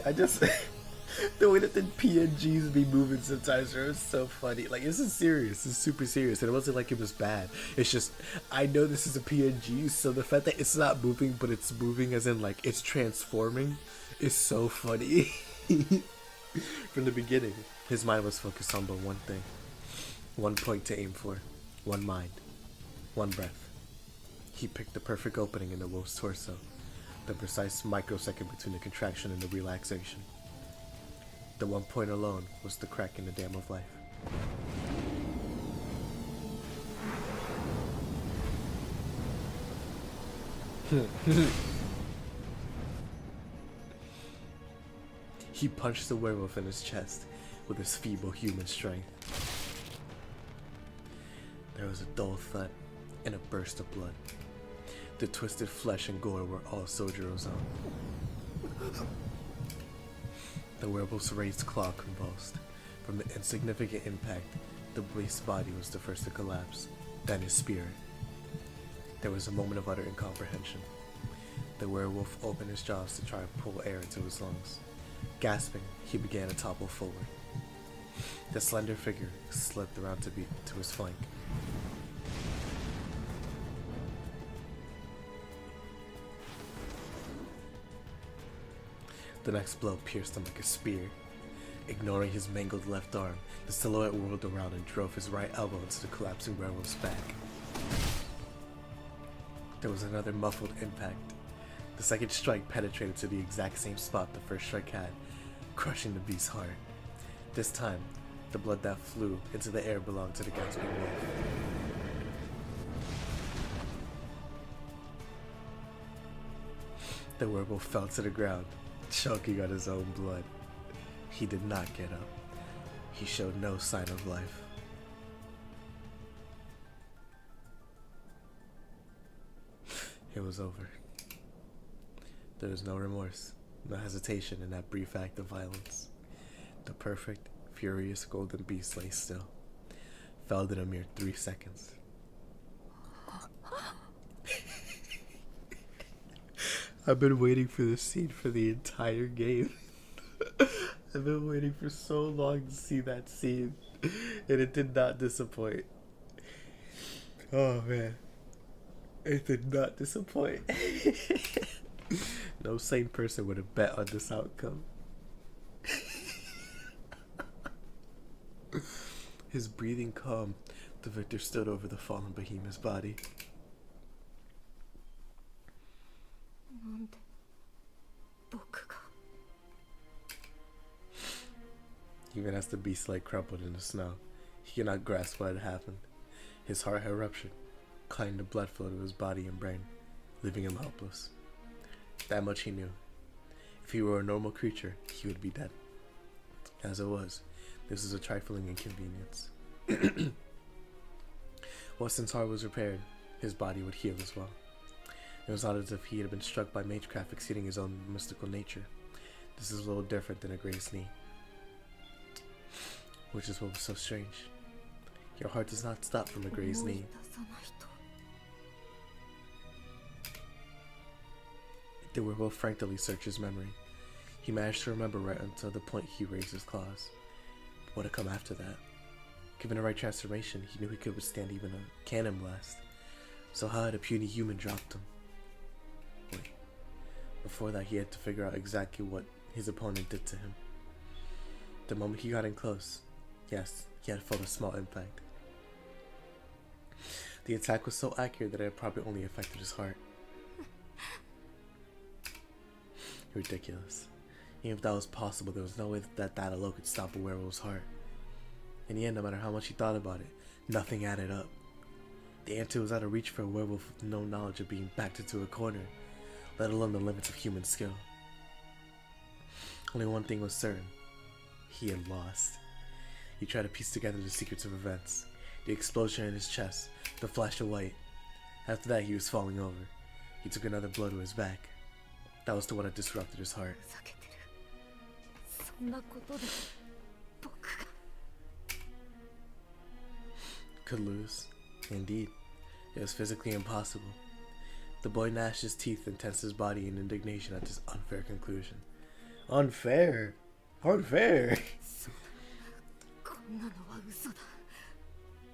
The way that the PNGs be moving sometimes are so funny. Like, this is serious. This is super serious. And it wasn't like it was bad. It's just, I know this is a PNG, so the fact that it's not moving, but it's moving as in, like, it's transforming is so funny. From the beginning, his mind was focused on but one thing. One point to aim for. One mind. One breath. He picked the perfect opening in the wolf's torso, the precise microsecond between the contraction and the relaxation. The one point alone was the crack in the dam of life. He punched the werewolf in his chest with his feeble human strength. There was a dull thud and a burst of blood. The twisted flesh and gore were all Souyjuro's own. The werewolf's raised claw convulsed. From the insignificant impact, the beast's body was the first to collapse, then his spirit. There was a moment of utter incomprehension. The werewolf opened his jaws to try and pull air into his lungs. Gasping, he began to topple forward. The slender figure slipped around to his flank. The next blow pierced him like a spear. Ignoring his mangled left arm, the silhouette whirled around and drove his right elbow into the collapsing werewolf's back. There was another muffled impact. The second strike penetrated to the exact same spot the first strike had, crushing the beast's heart. This time, the blood that flew into the air belonged to the gasping wolf. The werewolf fell to the ground, choking on his own blood. He did not get up. He showed no sign of life. It was over. There was no remorse, no hesitation in that brief act of violence. The perfect, furious golden beast lay still, felled in a mere 3 seconds. I've been waiting for this scene for the entire game. I've been waiting for so long to see that scene, and it did not disappoint. Oh man, it did not disappoint. No sane person would have bet on this outcome. His breathing calm, the victor stood over the fallen behemoth's body. Even as the beast lay crumpled in the snow, he could not grasp what had happened. His heart had ruptured, cutting the blood flow to his body and brain, leaving him helpless. That much he knew. If he were a normal creature, he would be dead. As it was, this was a trifling inconvenience. Once his heart was repaired, his body would heal as well. It was not as if he had been struck by magecraft exceeding his own mystical nature. This is a little different than a grazed knee. Which is what was so strange. Your heart does not stop from a grazed knee. The werewolf frankly searched his memory. He managed to remember right until the point he raised his claws. But what had come after that? Given the right transformation, he knew he could withstand even a cannon blast. So how had a puny human dropped him? Wait. Before that, he had to figure out exactly what his opponent did to him. The moment he got in close, yes, he had felt a small impact. The attack was so accurate that it had probably only affected his heart. Ridiculous. Even if that was possible, there was no way that alone could stop a werewolf's heart. In the end, no matter how much he thought about it, nothing added up. The answer was out of reach for a werewolf with no knowledge of being backed into a corner, let alone the limits of human skill. Only one thing was certain. He had lost. He tried to piece together the secrets of events. The explosion in his chest, the flash of light. After that, he was falling over. He took another blow to his back. That was the one that disrupted his heart. Could lose. Indeed. It was physically impossible. The boy gnashed his teeth and tensed his body in indignation at this unfair conclusion. Unfair? Unfair? こんなのは嘘だ。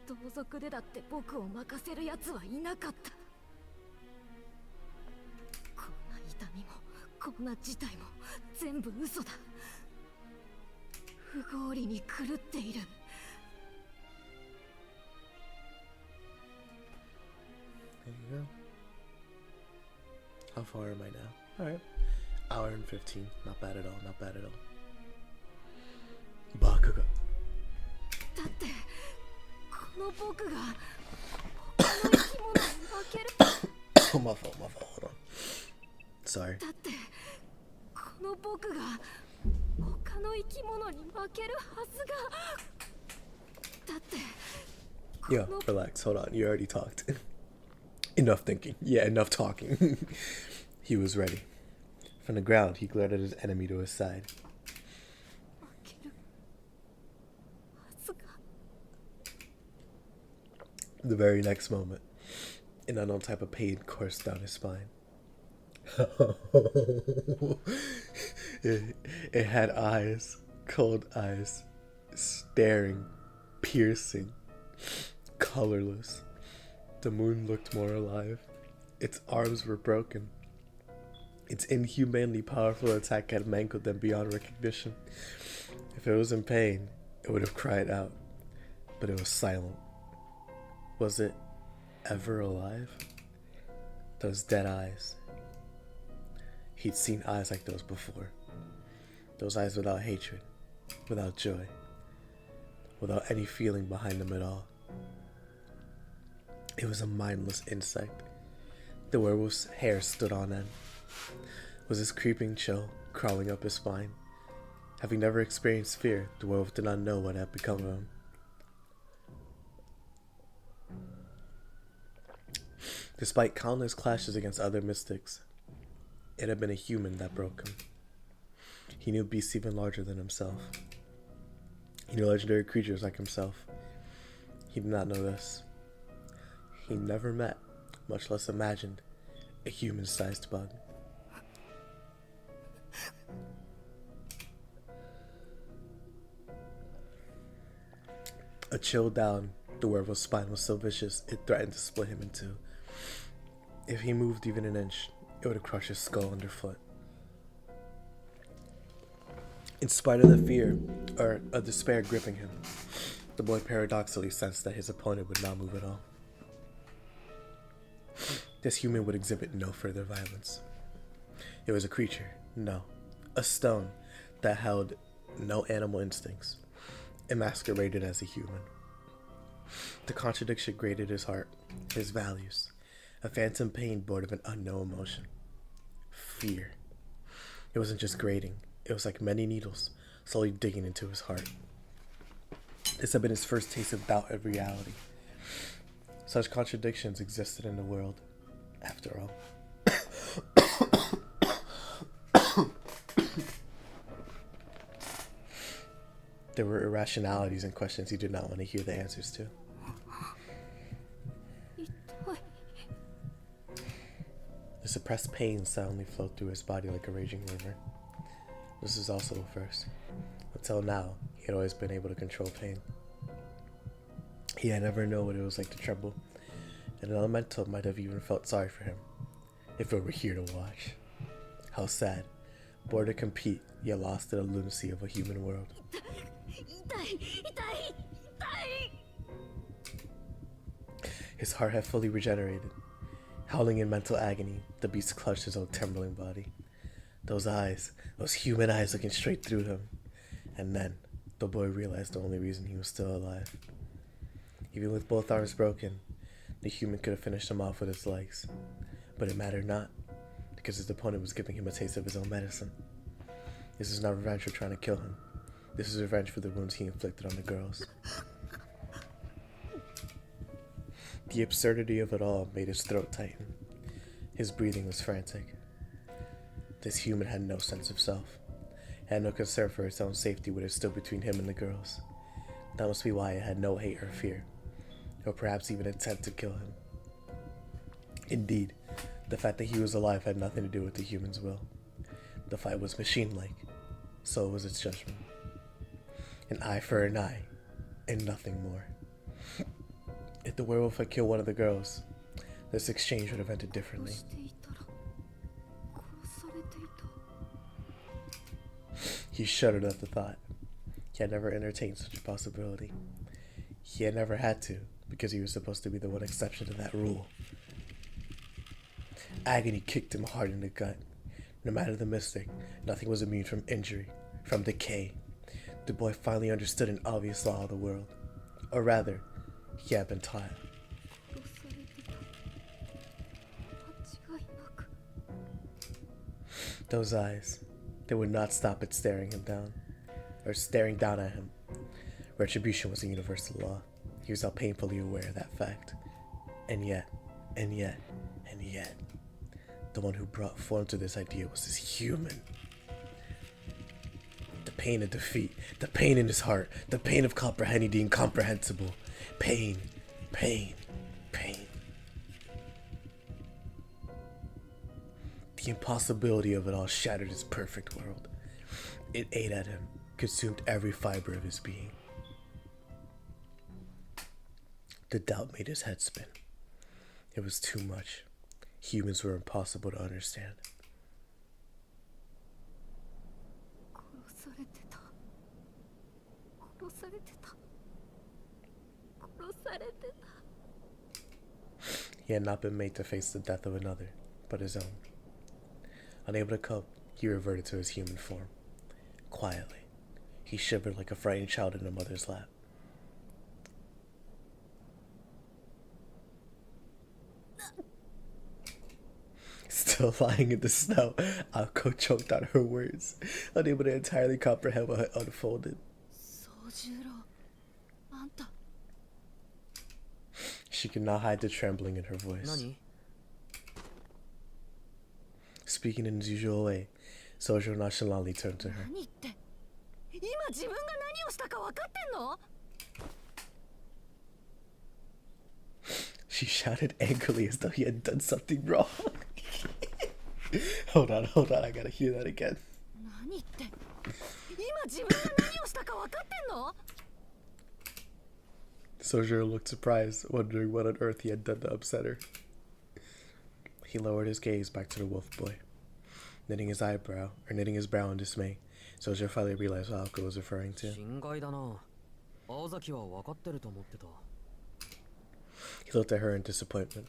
同族でだって僕を任せる奴はいなかった。こんな痛みもこんな事態も全部嘘だ。不合理に狂っている。There you go. How far am I now? Alright. Hour and 15. Not bad at all, not bad at all. Bakuga. だってこの僕が他の生き物に負ける Oh, my fault, hold on. Sorry. だってこの僕が他の生き物に負けるはずがだって Yo, relax, hold on, you already talked. Enough thinking. Yeah, enough talking. He was ready. From the ground, he glared at his enemy to his side. 負けるはずが The very next moment, an unknown type of pain coursed down his spine. It had eyes, cold eyes, staring, piercing, colorless. The moon looked more alive. Its arms were broken. Its inhumanely powerful attack had mangled them beyond recognition. If it was in pain, it would have cried out, but it was silent. Was it ever alive? Those dead eyes. He'd seen eyes like those before. Those eyes without hatred, without joy, without any feeling behind them at all. It was a mindless insect. The werewolf's hair stood on end. Was his creeping chill crawling up his spine? Having never experienced fear, the werewolf did not know what had become of him. Despite countless clashes against other mystics, it had been a human that broke him. He knew beasts even larger than himself. He knew legendary creatures like himself. He did not know this. He never met, much less imagined, a human-sized bug. A chill down the werewolf's spine was so vicious it threatened to split him in two. If he moved even an inch, it would have crushed his skull underfoot. In spite of the fear, or a despair gripping him, the boy paradoxically sensed that his opponent would not move at all. This human would exhibit no further violence. It was a creature, no, a stone that held no animal instincts. It masqueraded as a human. The contradiction grated his heart, his values. A phantom pain born of an unknown emotion. Fear. It wasn't just grating, it was like many needles slowly digging into his heart. This had been his first taste of doubt of reality. Such contradictions existed in the world, after all. There were irrationalities and questions he did not want to hear the answers to. The suppressed pain suddenly flowed through his body like a raging river. This is also a first. Until now, he had always been able to control pain. He had never known what it was like to tremble, and an elemental might have even felt sorry for him, if it were here to watch. How sad, bored to compete, yet lost to the lunacy of a human world. His heart had fully regenerated. Howling in mental agony, the beast clutched his own trembling body. Those eyes, those human eyes looking straight through him. And then, the boy realized the only reason he was still alive. Even with both arms broken, the human could have finished him off with his legs. But it mattered not, because his opponent was giving him a taste of his own medicine. This is not revenge for trying to kill him. This is revenge for the wounds he inflicted on the girls. The absurdity of it all made his throat tighten. His breathing was frantic. This human had no sense of self. It had no concern for its own safety when it stood between him and the girls. That must be why it had no hate or fear, or perhaps even intent to kill him. Indeed, the fact that he was alive had nothing to do with the human's will. The fight was machine-like, so was its judgment. An eye for an eye, and nothing more. If the werewolf had killed one of the girls, this exchange would have ended differently. He shuddered at the thought. He had never entertained such a possibility. He had never had to, because he was supposed to be the one exception to that rule. Agony kicked him hard in the gut. No matter the mystic, nothing was immune from injury, from decay. The boy finally understood an obvious law of the world. Or rather, he had been taught. Those eyes, they would not stop at staring him down, or staring down at him. Retribution was a universal law. He was now painfully aware of that fact. And yet, the one who brought form to this idea was this human. The pain of defeat, the pain in his heart, the pain of comprehending the incomprehensible. Pain. The impossibility of it all shattered his perfect world. It ate at him, consumed every fiber of his being. The doubt made his head spin. It was too much. Humans were impossible to understand. He had not been made to face the death of another, but his own. Unable to cope, he reverted to his human form. Quietly, he shivered like a frightened child in a mother's lap. Still lying in the snow, Ako choked out her words, unable to entirely comprehend what had unfolded. Souyjuro, anta. She could not hide the trembling in her voice. Nani? Speaking in his usual way, Souyjuro nonchalantly turned to her. She shouted angrily as though he had done something wrong. Hold on, I gotta hear that again. Souyjuro looked surprised, wondering what on earth he had done to upset her. He lowered his gaze back to the wolf boy. Knitting his brow in dismay, Souyjuro finally realized what Ako was referring to. He looked at her in disappointment.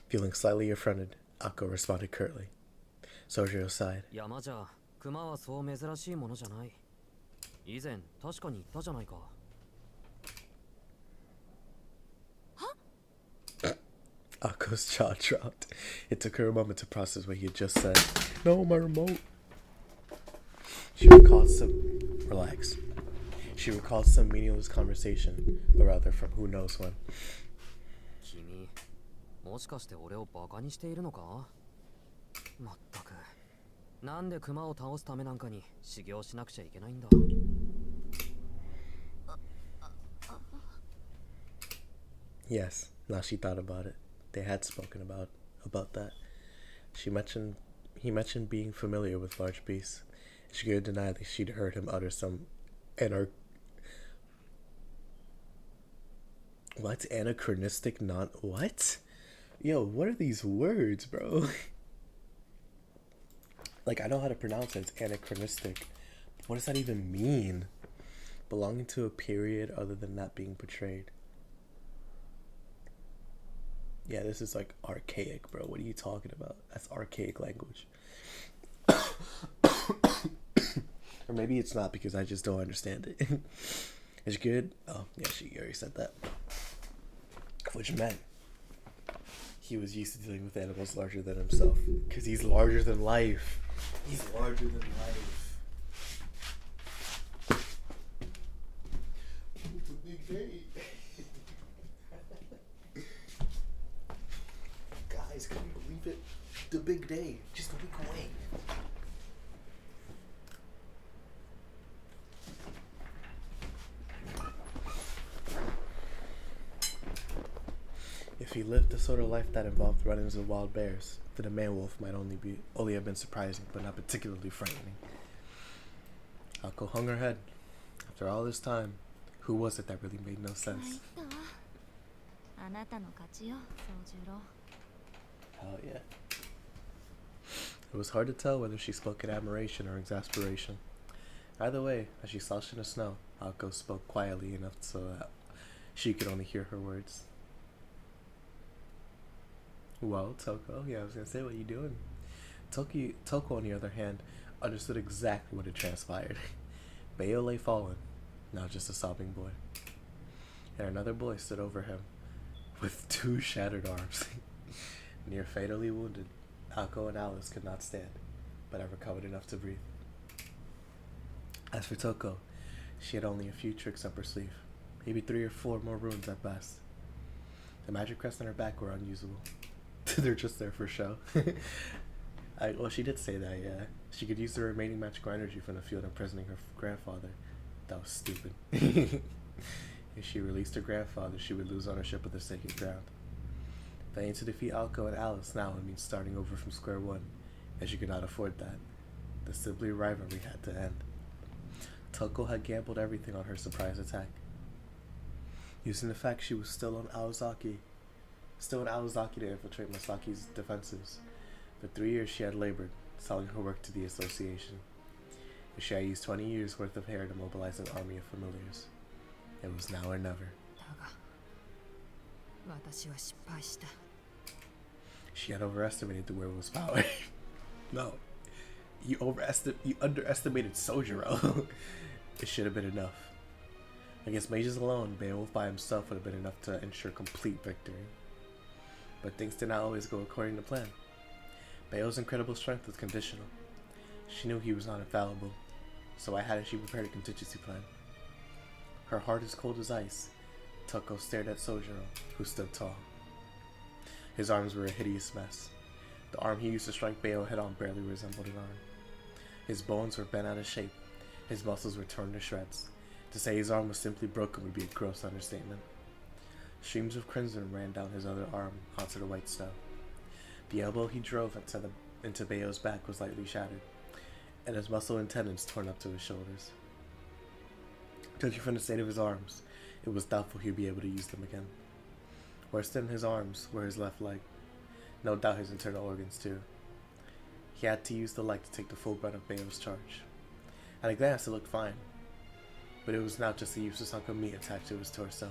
Feeling slightly affronted, Ako responded curtly. Souyjuro sighed. Ako's jaw dropped. It took her a moment to process what he had just said. No, my remote. She recalled some meaningless conversation, or rather from who knows when. Yes, now she thought about it. They had spoken about that. He mentioned being familiar with large beasts. She could deny that she'd heard him utter some anachronistic what? Yo, what are these words, bro? Like, I know how to pronounce it. It's anachronistic. What does that even mean? Belonging to a period other than that being portrayed. Yeah, this is like archaic, bro. What are you talking about? That's archaic language. Or maybe it's not because I just don't understand it. It's good. Oh, yeah, she already said that. Which meant he was used to dealing with animals larger than himself. Because he's larger than life. He's larger than life. It's a big day. Guys, can you believe it? The big day. Just a week away. If he lived the sort of life that involved run-ins with wild bears, then a man-wolf might only have been surprising, but not particularly frightening. Ako hung her head. After all this time, who was it that really made no sense? Hell yeah. It was hard to tell whether she spoke in admiration or exasperation. Either way, as she slouched in the snow, Ako spoke quietly enough so that she could only hear her words. Well, Toko, yeah, I was gonna say, what you doing? Toko, on the other hand, understood exactly what had transpired. Bayo lay fallen, now just a sobbing boy. And another boy stood over him, with two shattered arms. Near fatally wounded, Alko and Alice could not stand, but had recovered enough to breathe. As for Toko, she had only a few tricks up her sleeve, maybe 3 or 4 more runes at best. The magic crests on her back were unusable. They're just there for show. Well, she did say that, yeah. She could use the remaining magical energy from the field imprisoning her grandfather. That was stupid. If she released her grandfather, she would lose ownership of the sacred ground. Failing to defeat Alko and Alice now would mean starting over from square one, and she could not afford that. The sibling rivalry had to end. Toko had gambled everything on her surprise attack. Using the fact she was still in Awazaki to infiltrate Masaki's defenses. For 3 years she had labored, selling her work to the association. If she had used 20 years worth of hair to mobilize an army of familiars, it was now or never. だが私は失敗した。 She had overestimated the werewolf's power. No, you underestimated Souyjuro. It should have been enough. Against mages alone, Beowulf by himself would have been enough to ensure complete victory. But things did not always go according to plan. Beowulf's incredible strength was conditional. She knew he was not infallible, so why hadn't she prepared a contingency plan? Her heart as cold as ice, Toko stared at Souyjuro, who stood tall. His arms were a hideous mess. The arm he used to strike Bayo head-on barely resembled an arm. His bones were bent out of shape. His muscles were torn to shreds. To say his arm was simply broken would be a gross understatement. Streams of crimson ran down his other arm onto the white snow. The elbow he drove into Bayo's back was lightly shattered, and his muscle and tendons torn up to his shoulders. Judging from the state of his arms, it was doubtful he'd be able to use them again. Worse than his arms were his left leg. No doubt his internal organs too. He had to use the leg to take the full brunt of Bayo's charge. At a glance it looked fine, but it was not just a useless hunk of meat attached to his torso.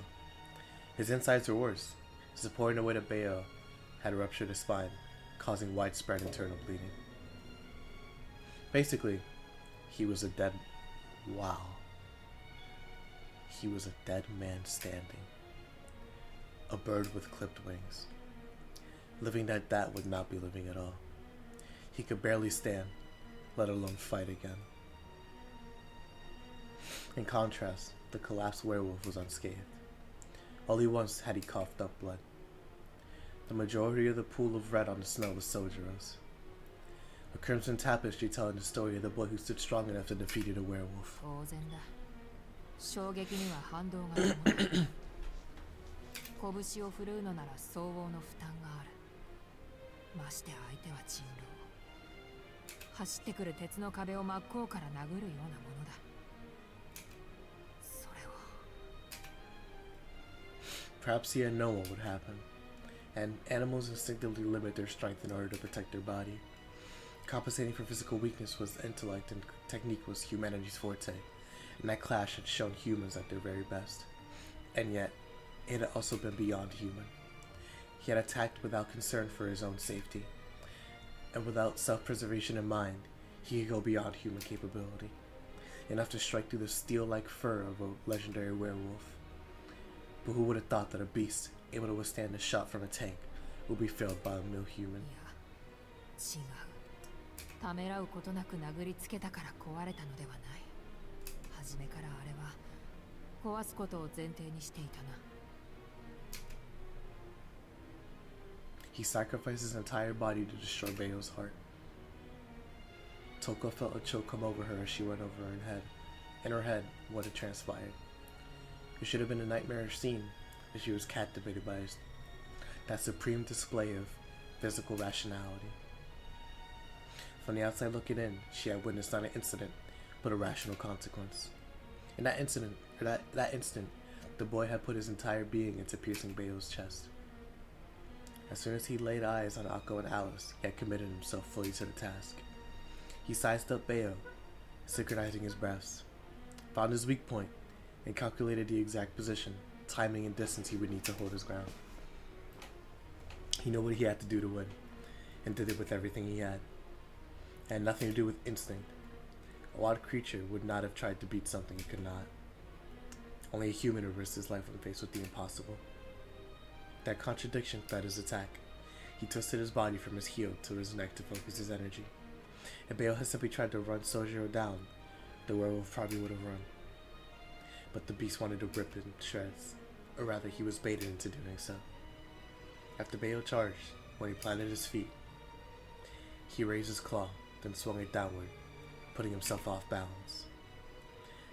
His insides were worse, supporting the weight of Bayo had ruptured his spine, causing widespread internal bleeding. Basically, he was a dead... Wow. He was a dead man standing. A bird with clipped wings. Living like that would not be living at all. He could barely stand, let alone fight again. In contrast, the collapsed werewolf was unscathed. Only once had he coughed up blood. The majority of the pool of red on the snow was Souyjuro's. A crimson tapestry telling the story of the boy who stood strong enough to defeat a werewolf. 当然だ。衝撃には反動が伴う。拳を振るうのなら相応の負担がある。まして相手は人狼。走ってくる鉄の壁を真っ向から殴るようなものだ。それを。Perhaps he had known what would happen, and animals instinctively limit their strength in order to protect their body. Compensating for physical weakness was intellect, and technique was humanity's forte, and that clash had shown humans at their very best. And yet, it had also been beyond human. He had attacked without concern for his own safety, and without self-preservation in mind, he could go beyond human capability, enough to strike through the steel-like fur of a legendary werewolf. But who would have thought that a beast able to withstand a shot from a tank would be felled by a mere human? 違う。ためらうことなく殴りつけたから壊れたのではない。初めからあれは壊すことを前提にしていたな。He sacrificed his entire body to destroy Bayo's heart. Toko felt a chill come over her as she went over her head. In her head, what had transpired. It should have been a nightmarish scene, but she was captivated by that supreme display of physical rationality. From the outside looking in, she had witnessed not an incident, but a rational consequence. In that instant, the boy had put his entire being into piercing Bayo's chest. As soon as he laid eyes on Akko and Alice, he had committed himself fully to the task. He sized up Bayo, synchronizing his breaths, found his weak point, and calculated the exact position, timing, and distance he would need to hold his ground. He knew what he had to do to win, and did it with everything he had. It had nothing to do with instinct. A wild creature would not have tried to beat something it could not. Only a human would risk his life when faced with the impossible. That contradiction fed his attack. He twisted his body from his heel to his neck to focus his energy. If Bayo had simply tried to run Souyjuro down, the werewolf probably would have run. But the beast wanted to rip him to shreds, or rather he was baited into doing so. After Bayo charged, when he planted his feet, he raised his claw, then swung it downward, putting himself off balance.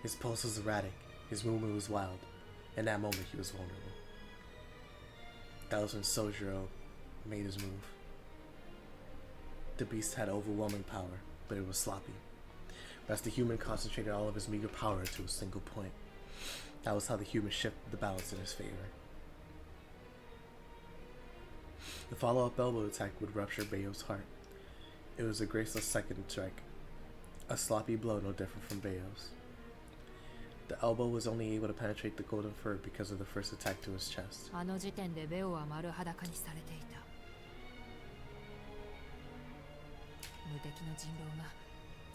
His pulse was erratic, his movement was wild. In that moment he was vulnerable. That was when Souyjuro made his move. The beast had overwhelming power, but it was sloppy. Whereas the human concentrated all of his meager power into a single point. That was how the human shifted the balance in his favor. The follow-up elbow attack would rupture Bayo's heart. It was a graceless second strike, a sloppy blow no different from Bayo's. The elbow was only able to penetrate the golden fur because of the first attack to his chest. あの時点でベオは丸裸にされていた。無敵の人狼が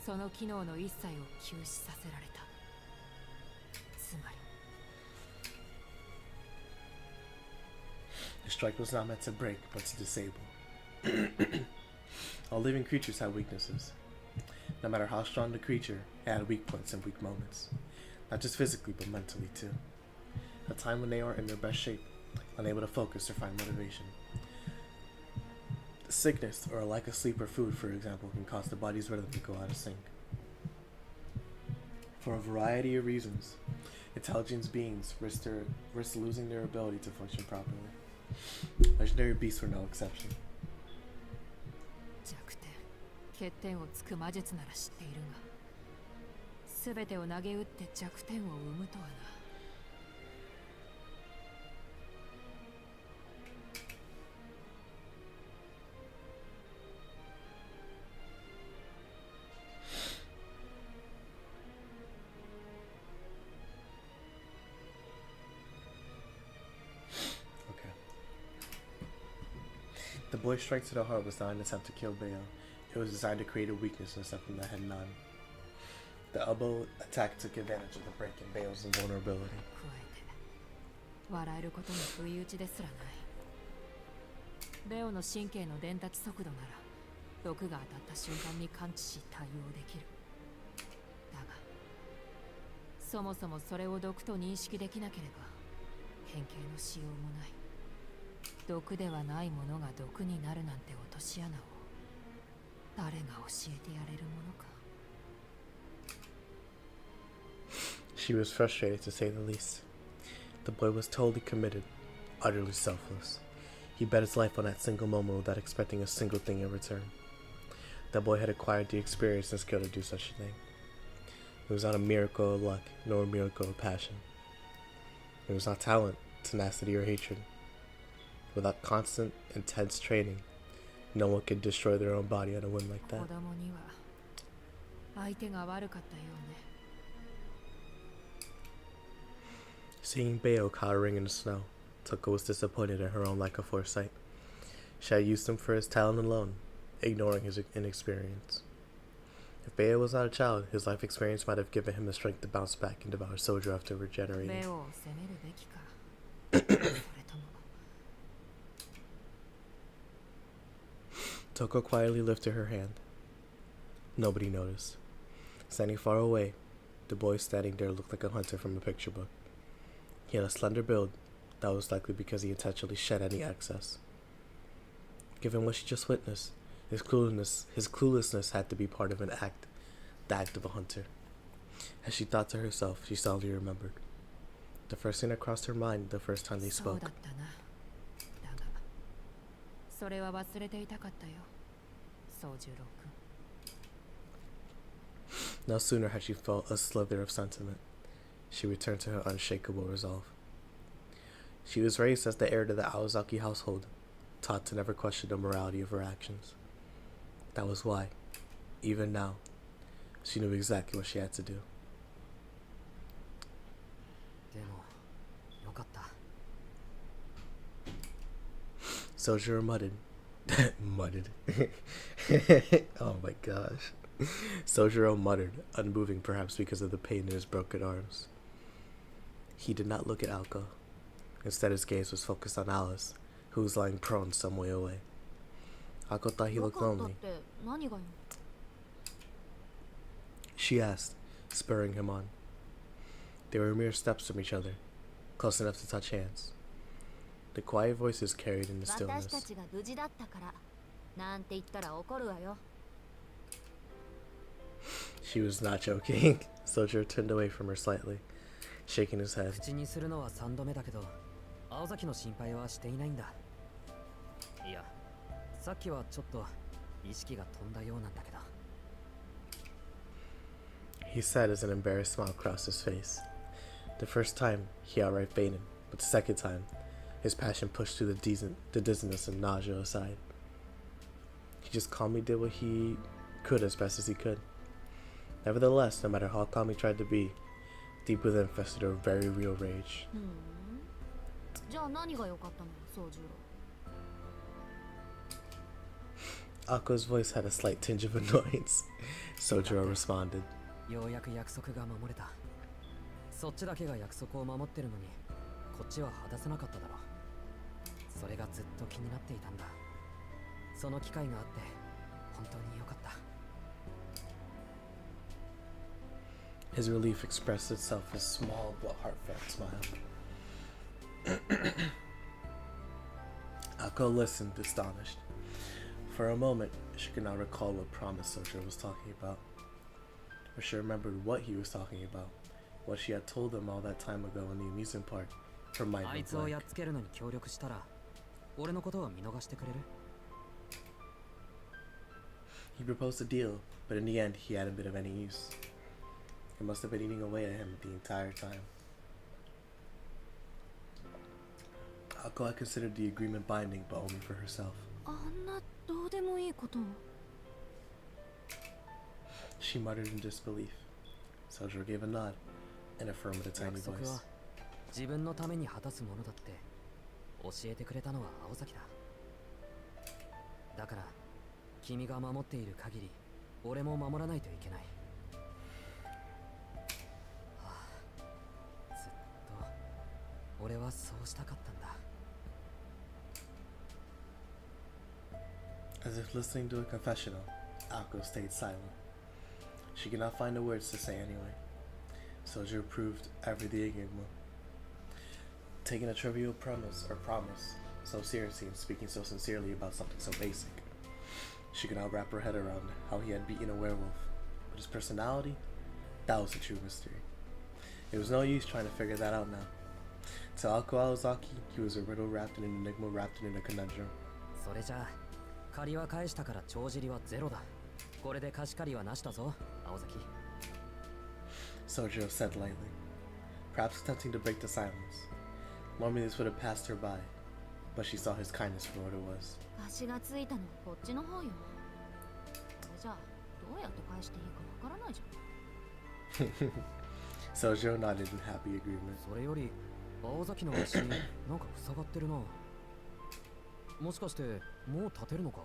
その機能の一切を休止させられた。つまり The strike was not meant to break, but to disable. All living creatures have weaknesses. No matter how strong the creature, it had weak points and weak moments. Not just physically, but mentally too. A time when they aren't in their best shape, unable to focus or find motivation. Sickness or a lack of sleep or food, for example, can cause the body's rhythm to go out of sync. For a variety of reasons, intelligent beings risk losing their ability to function properly. Legendary beasts were no exception. 弱点、欠点をつく魔術なら知っているが、すべてを投げ打って弱点を生むとはな。The boy's strike to the heart was not an attempt to kill Bayo. It was designed to create a weakness in something that had none. The elbow attack took advantage of the break in Bayo's invulnerability. 加えて、笑えることに不意打ちですらない。ベオの神経の伝達速度なら、毒が当たった瞬間に感知し対応できる。だが、そもそもそれを毒と認識できなければ、変形のしようもない。毒ではないものが毒になるなんて落とし穴を誰が教えてやれるものか。She was frustrated to say the least. The boy was totally committed, utterly selfless. He bet his life on that single moment without expecting a single thing in return. The boy had acquired the experience and skill to do such a thing. It was not a miracle of luck, nor a miracle of passion. It was not talent, tenacity, or hatred. Without constant, intense training, no one could destroy their own body on a whim like that. 子供には相手が悪かったようね。Seeing Bayo cowering in the snow, Toko was disappointed in her own lack of foresight. She had used him for his talent alone, ignoring his inexperience. If Bayo was not a child, his life experience might have given him the strength to bounce back and devour Souyjuro after regenerating. ベオを責めるべきか。それとも。Toko quietly lifted her hand. Nobody noticed. Standing far away, the boy standing there looked like a hunter from a picture book. He had a slender build, that was likely because he intentionally shed any excess. Given what she just witnessed, his cluelessness had to be part of an act, the act of a hunter. As she thought to herself, she suddenly remembered. The first thing that crossed her mind the first time they そう spoke. だったな。だが、それは忘れていたかったよ。宗十郎君。No sooner had she felt a slither of sentiment, she returned to her unshakable resolve. She was raised as the heir to the Aozaki household, taught to never question the morality of her actions. That was why, even now, she knew exactly what she had to do. でもよかった。Souyjuro muttered. Muttered. Oh my gosh. Souyjuro muttered, unmoving perhaps because of the pain in his broken arms. He did not look at Alko. Instead, his gaze was focused on Alice, who was lying prone some way away. Alko thought he looked lonely. She asked, spurring him on. They were mere steps from each other, close enough to touch hands. The quiet voices carried in the stillness. She was not joking. Souyjuro turned away from her slightly, shaking his head. 口にするのは3度目だけど、青崎の心配はしていないんだ。いや、さっきはちょっと意識が飛んだようなんだけど。He said as an embarrassed smile crossed his face. The first time, he outright fainted, but the second time, his passion pushed through the dizziness and nausea aside. He just calmly did what he could as best as he could. Nevertheless, no matter how calm he tried to be, deep within festered a very real rage. Akko's voice had a slight tinge of annoyance. Souyjuro responded. ようやく約束が守れた。そっちだけが約束を守ってるのに、こっちは果たせなかっただろう。それがずっと気になっていたんだ。その機会があって本当に良かった。His relief expressed itself as a small but heartfelt smile. Akko listened, astonished. For a moment, she could not recall what promise Souyjuro was talking about. Or she remembered what he was talking about, what she had told him all that time ago in the amusement park. Her mind went blank. あいつをやっつけるのに協力したら、俺のことは見逃してくれる? He proposed a deal, but in the end, he hadn't been of any use. It must have been eating away at him the entire time. Akko had considered the agreement binding, but only for herself. She muttered in disbelief. Souyjuro gave a nod and affirmed with a tiny 約束 voice. は自分のために果たすものだって教えてくれたのは青崎だ。だから君が守っている限り俺も守らないといけない。はあ、ずっと俺はそうしたかったんだ。As if listening to a confessional, Akko stayed silent. She could not find the words to say anyway. Souyjuro proved ever the enigma. Taking a trivial promise so seriously and speaking so sincerely about something so basic. She could not wrap her head around how he had beaten a werewolf. But his personality? That was the true mystery. It was no use trying to figure that out now. To Alko Aozaki, he was a riddle wrapped in an enigma wrapped in a conundrum. それじゃあ借りは返したから帳尻はゼロだ。これで貸し借りはなしだぞ、青崎。Souyjuro said lightly, perhaps attempting to break the silence. Normally this would have passed her by, but she saw his kindness for what it was. 貸しがついたのはこっちの方よ。それじゃあどうやって返していいかわからないじゃん。Souyjuro nodded in happy agreement. それより青崎の足なんか塞がってるな。もしかしてもう立てるのか?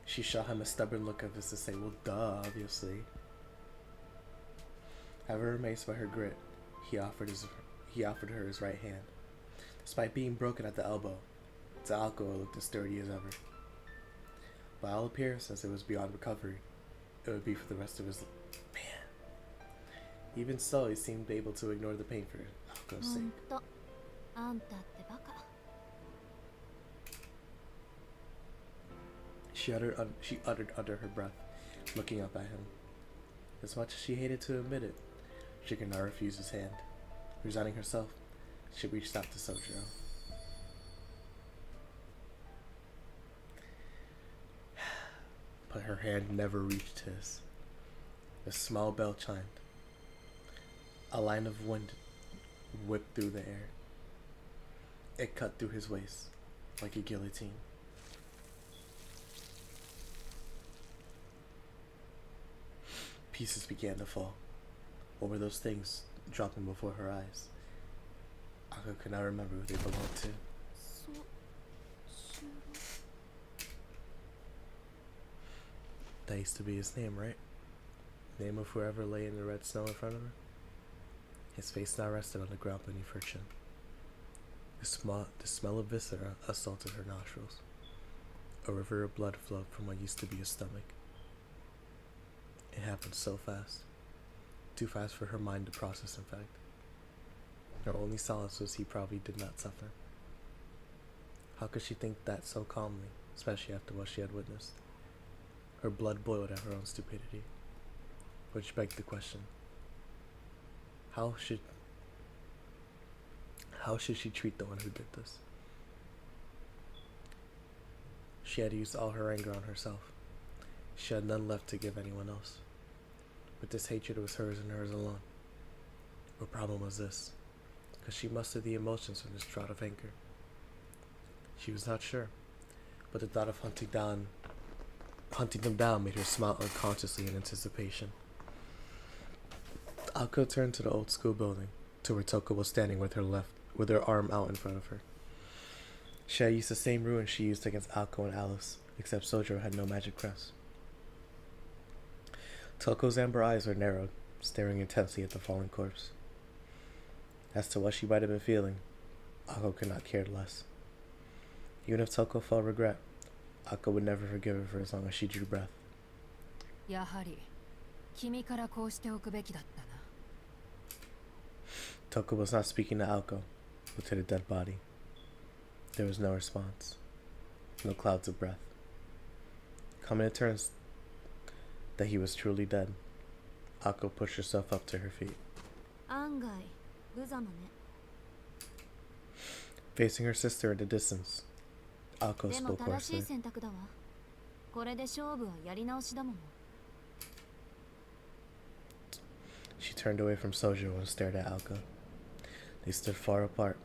She shot him a stubborn look of as to say, well, duh, obviously. Ever amazed by her grit, he offered her his right hand. Despite being broken at the elbow, to Alko it looked as sturdy as ever. By all appearances, it was beyond recovery. It would be for the rest of his man. Even so, he seemed able to ignore the pain for Alko's sake. あんたってバカ。She uttered under her breath, looking up at him. As much as she hated to admit it, she could not refuse his hand. Resigning herself, she reached out to Souyjuro. But her hand never reached his. A small bell chimed. A line of wind whipped through the air. It cut through his waist like a guillotine. Pieces began to fall. What were those things dropping before her eyes? Akko could not remember who they belonged to. That used to be his name, right? Name of whoever lay in the red snow in front of her. His face now rested on the ground beneath her chin. The smell of viscera assaulted her nostrils. A river of blood flowed from what used to be his stomach. It happened so fast. Too fast for her mind to process, in fact. Her only solace was he probably did not suffer. How could she think that so calmly, especially after what she had witnessed? Her blood boiled at her own stupidity. Which begged the question, how should she treat the one who did this? She had used all her anger on herself. She had none left to give anyone else. But this hatred was hers and hers alone. Her problem was this, because she mustered the emotions from this drought of anger. She was not sure, but the thought of hunting them down made her smile unconsciously in anticipation. Ako turned to the old school building, to where Toko was standing with her arm out in front of her. She had used the same rune she used against Ako and Alice, except Souyjuro had no magic crest. Toko's amber eyes were narrowed, staring intensely at the fallen corpse. As to what she might have been feeling, Ako could not care less. Even if Toko felt regret, Ako would never forgive her for as long as she drew breath. やはり君からこうしておくべきだったな。 Toko was not speaking to Ako, but to the dead body. There was no response. No clouds of breath. Coming to terms that he was truly dead, Ako pushed herself up to her feet. 案外無様ね。 Facing her sister in the distance, Ako でも spoke 正しい hoarsely. 選択だわ。これで勝負はやり直しだもの。 She turned away from Souyjuro and stared at Alka. They stood far apart,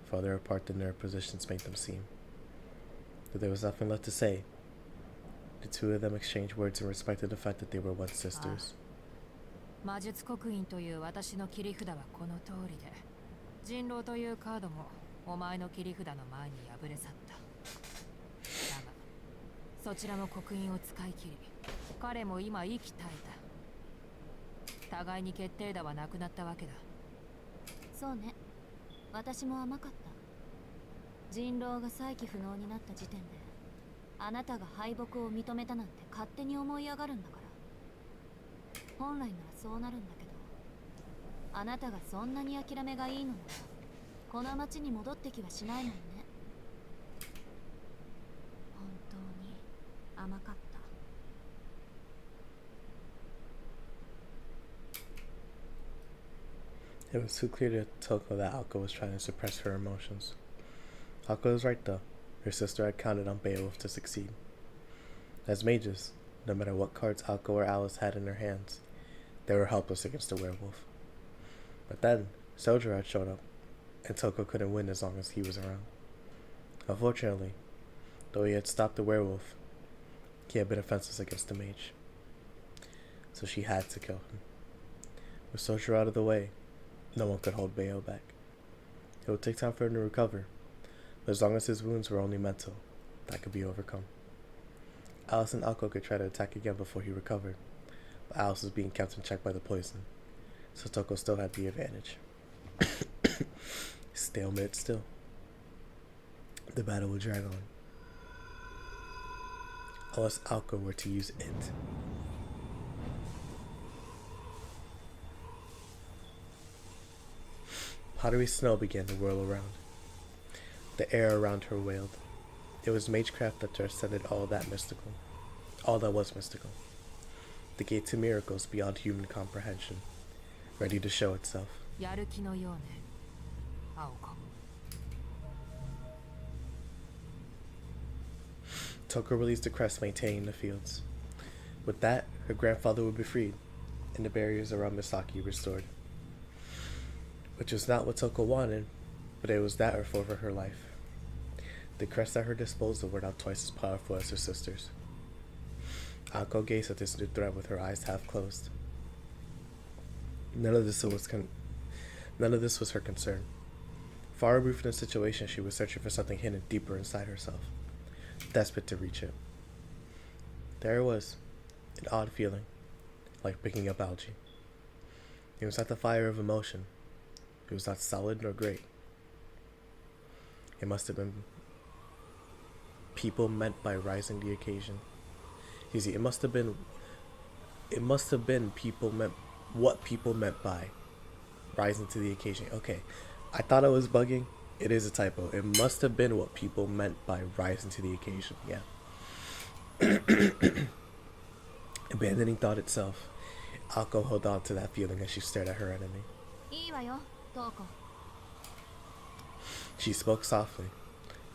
farther apart than their positions made them seem. But there was nothing left to say. The two of them exchanged words in respect to the fact that they were once sisters. 魔術刻印という私の切り札はこの通りで、人狼というカードもお前の切り札の前に敗れ去った。だが、そちらも刻印を使い切り、彼も今息絶えた。互いに決定打はなくなったわけだ。そうね。私も甘かった。人狼が再起不能になった時点で、あなたが敗北を認めたなんて勝手に思い上がるんだから。本来ならそうなるんだけど、あなたがそんなに諦めがいいのなら、この町に戻ってきはしないもんね。本当に甘かった。 It was too clear to Toko that Alka was trying to suppress her emotions. Alka was right though. Her sister had counted on Beowulf to succeed. As mages, no matter what cards Alka or Alice had in their hands, they were helpless against the werewolf. But then, Souyjuro had showed up, and Toko couldn't win as long as he was around. Unfortunately, though he had stopped the werewolf, he had been offenseless against the mage. So she had to kill him. With Souyjuro out of the way, no one could hold Beo back. It would take time for him to recover, but as long as his wounds were only mental, that could be overcome. Alice and Alko could try to attack again before he recovered, but Alice was being kept in check by the poison, so Toko still had the advantage. Stalemate still. The battle would drag on. Unless Alko were to use it. Powdery snow began to whirl around. The air around her wailed. It was magecraft that transcended all that was mystical. The gate to miracles beyond human comprehension, ready to show itself. やる気のようね、青子。 Toko released the crest maintaining the fields. With that, her grandfather would be freed, and the barriers around Misaki restored. Which was not what Toko wanted, but it was that or for her life. The crests at her disposal were now twice as powerful as her sisters. Ako gazed at this new threat with her eyes half closed. None of this was her concern. Far removed from the situation, she was searching for something hidden deeper inside herself, desperate to reach it. There it was, an odd feeling, like picking up algae. It was not the fire of emotion. It was not solid nor great. It must have been people meant by rising the occasion. You see, it must have been people meant what people meant by rising to the occasion. Okay, I thought I was bugging. It is a typo. It must have been what people meant by rising to the occasion. Yeah. Abandoning thought itself, Akko held on to that feeling as she stared at her enemy. いいわよ、トウコ。 She spoke softly,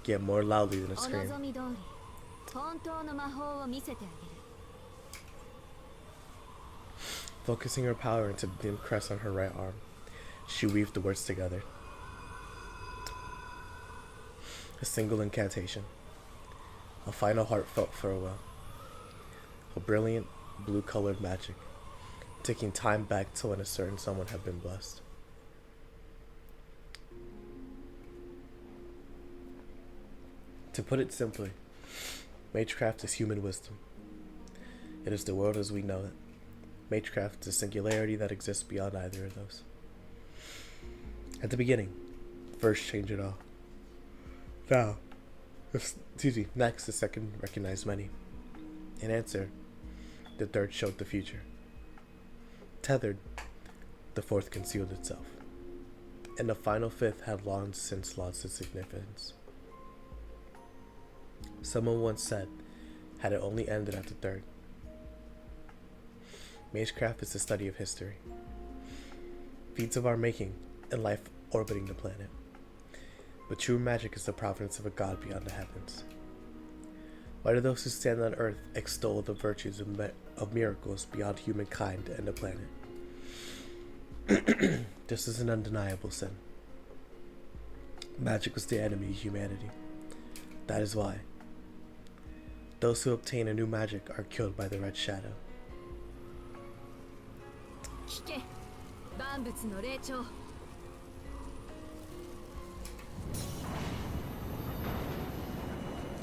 yet more loudly than a お scream. 望み通り、本当の魔法を見せてあげる。 Focusing her power into the dim crest on her right arm, she weaved the words together. A single incantation. A final heartfelt farewell. A brilliant, blue-colored magic, taking time back to when a certain someone had been blessed. To put it simply, magecraft is human wisdom. It is the world as we know it. Magecraft is a singularity that exists beyond either of those. At the beginning, first change it all. Now, next the second recognized many. In answer, the third showed the future. Tethered, the fourth concealed itself. And the final fifth had long since lost its significance. Someone once said, had it only ended at the third. Magecraft is the study of history. Feats of our making, and life orbiting the planet. But true magic is the providence of a god beyond the heavens. Why do those who stand on earth extol the virtues of miracles beyond humankind and the planet? This is an undeniable sin. Magic was the enemy of humanity. That is why those who obtain a new magic are killed by the Red Shadow. 聞け、万物の霊長。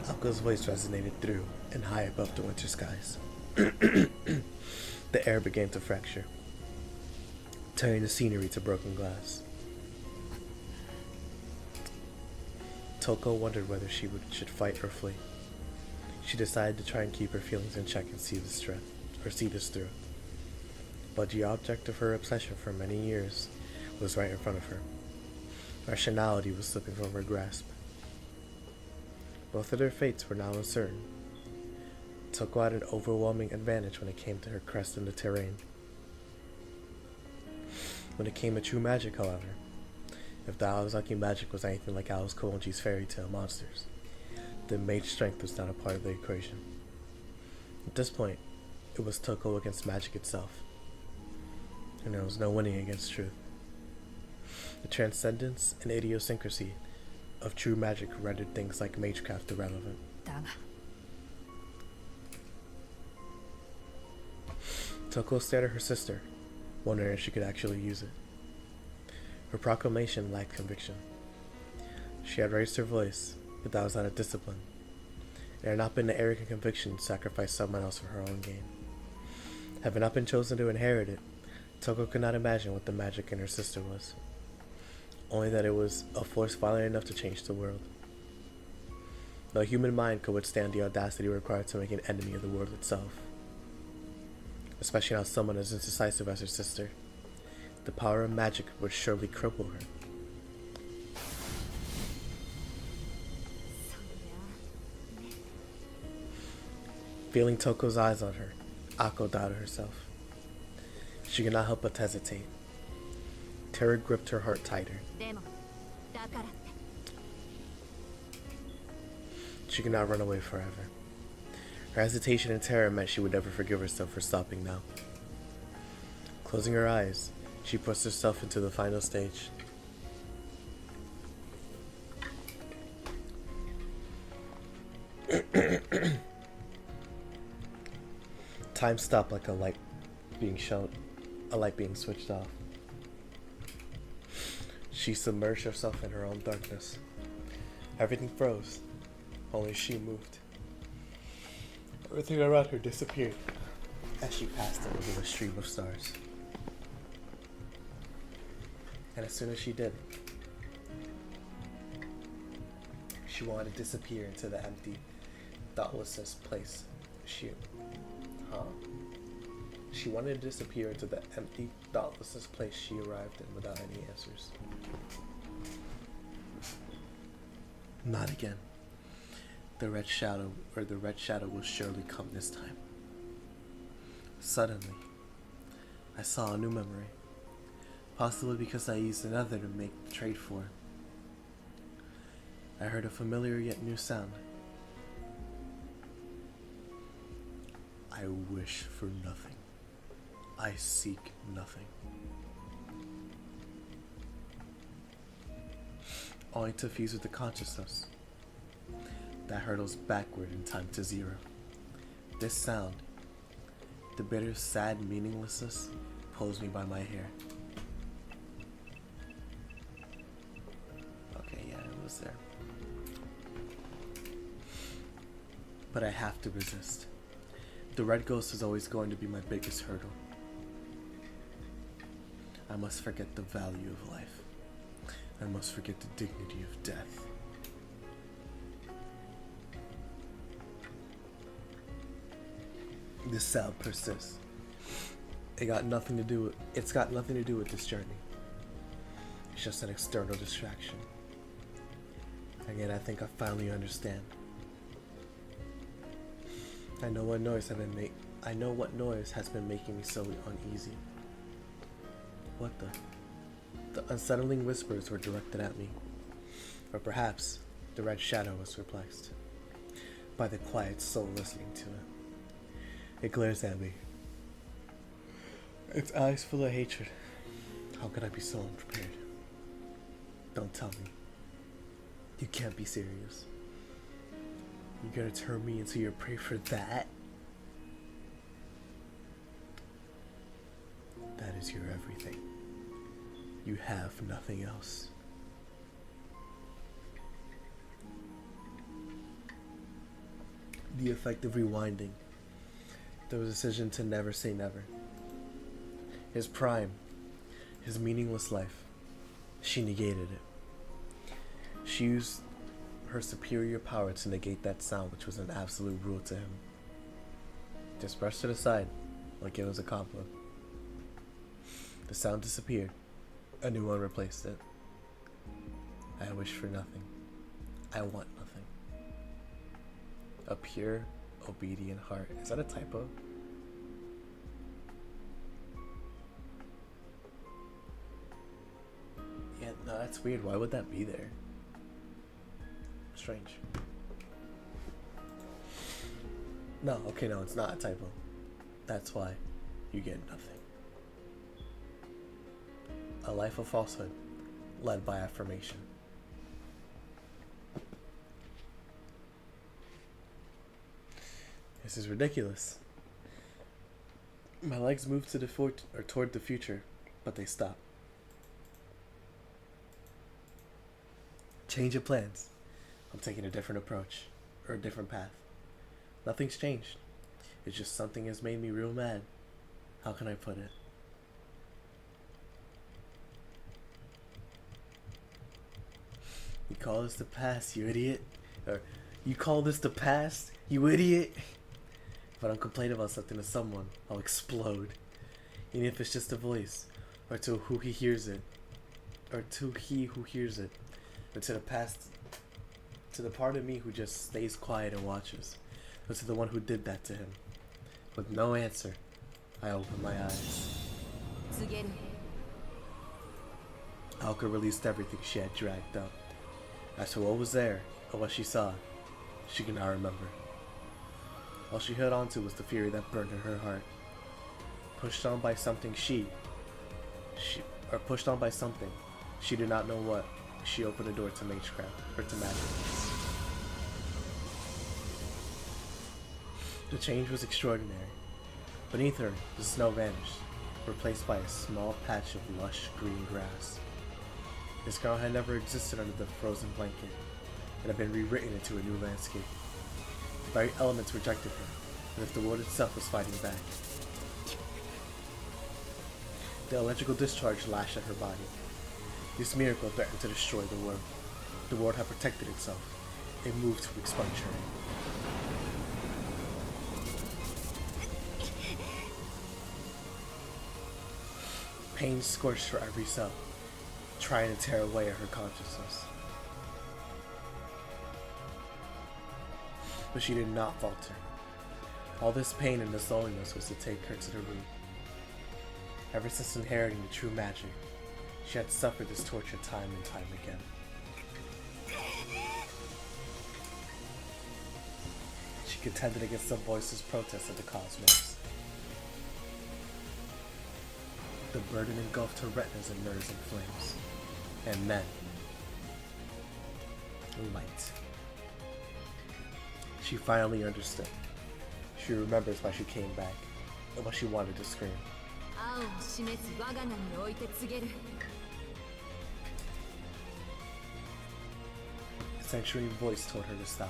Akko's voice resonated through and high above the winter skies. The air began to fracture, tearing the scenery to broken glass. Toko wondered whether she should fight or flee. She decided to try and keep her feelings in check and see this through. But the object of her obsession for many years was right in front of her. Rationality was slipping from her grasp. Both of their fates were now uncertain. Toko had an overwhelming advantage when it came to her crest in the terrain. When it came to true magic, however, if the Awazaki magic was anything like Alice Koonji's fairy tale monsters, then mage strength was not a part of the equation. At this point, it was Toko against magic itself, and there was no winning against truth. The transcendence and idiosyncrasy of true magic rendered things like magecraft irrelevant. だが Toko stared at her sister, wondering if she could actually use it. Her proclamation lacked conviction. She had raised her voice, but that was out of discipline. It had not been the arrogant conviction to sacrifice someone else for her own gain. Having not been chosen to inherit it, Toko could not imagine what the magic in her sister was. Only that it was a force violent enough to change the world. No human mind could withstand the audacity required to make an enemy of the world itself. Especially not someone as indecisive as her sister. The power of magic would surely cripple her. Feeling Toko's eyes on her, Akko doubted herself. She could not help but hesitate. Terror gripped her heart tighter. でも、だからって。 She could not run away forever. Her hesitation and terror meant she would never forgive herself for stopping now. Closing her eyes, she pushed herself into the final stage. Time stopped like a light being switched off. She submerged herself in her own darkness. Everything froze. Only she moved. Everything around her disappeared. as she passed them over a stream of stars. And as soon as she did, she wanted to disappear into the empty, thoughtlessness place. She wanted to disappear into the empty, thoughtlessness place she arrived in without any answers. Not again. The red shadow will surely come this time. Suddenly, I saw a new memory, possibly because I used another to make the trade for. I heard a familiar yet new sound. I wish for nothing. I seek nothing. Only to fuse with the consciousness that hurtles backward in time to zero. This sound, the bitter, sad meaninglessness, pulls me by my hair. Okay, yeah, it was there. But I have to resist. The red ghost is always going to be my biggest hurdle. I must forget the value of life. I must forget the dignity of death. This sound persists. It's got nothing to do with this journey. It's just an external distraction. And yet I think I finally understand. I know what noise has been making me so uneasy. What the? The unsettling whispers were directed at me. Or perhaps the red shadow was perplexed by the quiet soul listening to it. It glares at me. Its eyes full of hatred. How could I be so unprepared? Don't tell me. You can't be serious. You're gonna turn me into your prey for that? That is your everything. You have nothing else. The effect of rewinding. The decision to never say never. His prime. His meaningless life. She negated it. She used her superior power to negate that sound, which was an absolute rule to him. Just brushed it aside like it was a compliment. The sound disappeared. A new one replaced it. I wish for nothing. I want nothing. A pure, obedient heart. Is that a typo? Yeah, no, that's weird. Why would that be there? Strange. No, okay, no, it's not a typo. That's why you get nothing. A life of falsehood, led by affirmation. This is ridiculous. My legs move to toward the future, but they stop. Change of plans. I'm taking a different approach, or a different path. Nothing's changed. It's just something has made me real mad. How can I put it? You call this the past, you idiot? Or, you call this the past, you idiot? If I don't complain about something to someone, I'll explode. Even if it's just a voice, or to who he hears it, or to he who hears it, or to the past, to the part of me who just stays quiet and watches, or to the one who did that to him. With no answer, I open my eyes. Alka released everything she had dragged up. As for what was there, or what she saw, she could not remember. All she held on to was the fury that burned in her heart. Pushed on by something she did not know what, she opened the door to magecraft, or to magic. The change was extraordinary. Beneath her, the snow vanished, replaced by a small patch of lush green grass. This girl had never existed under the frozen blanket, and had been rewritten into a new landscape. The very elements rejected her, as if the world itself was fighting back. The electrical discharge lashed at her body. This miracle threatened to destroy the world. The world had protected itself. It moved to expunge her. Pain scorched her every cell, trying to tear away at her consciousness. But she did not falter. All this pain and this loneliness was to take her to the root. Ever since inheriting the true magic, she had suffered this torture time and time again. She contended against the voiceless protests of the cosmos. The burden engulfed her retinas and nerves in flames. And then, light. She finally understood. She remembers why she came back and why she wanted to scream. A censuring voice told her to stop.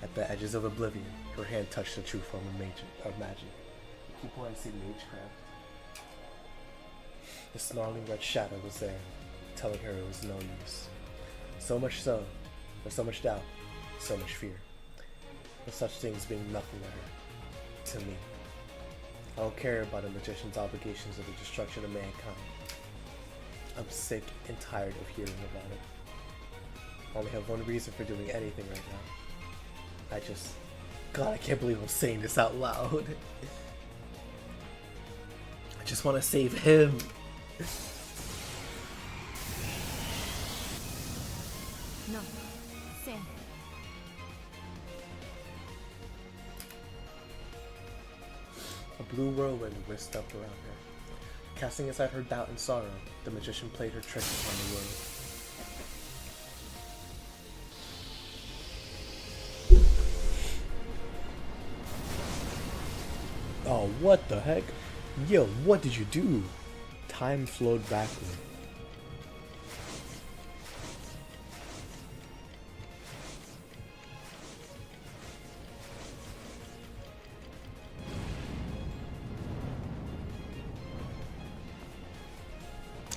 At the edges of oblivion, her hand touched the true form of magic. Keep wanting to see magecraft. The snarling red shadow was there, telling her it was no use. So much so, with so much doubt, so much fear. But such things being nothing to her. To me. I don't care about a magician's obligations of the destruction of mankind. I'm sick and tired of hearing about it. I only have one reason for doing anything right now. God, I can't believe I'm saying this out loud. I just want to save him. No, Sen. A blue whirlwind whisked up around her. Casting aside her doubt and sorrow, the magician played her trick upon the world. Oh, what the heck? Yo, what did you do? Time flowed backward.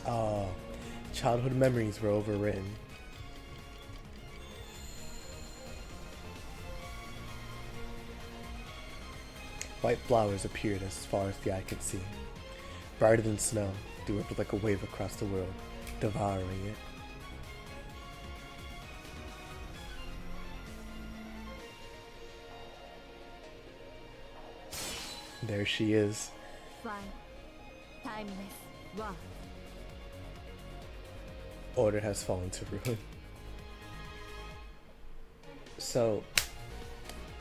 Oh, childhood memories were overwritten. White flowers appeared as far as the eye could see. Brighter than snow, they rippled like a wave across the world, devouring it. There she is. Fine. Timeless. Wow. Order has fallen to ruin. So,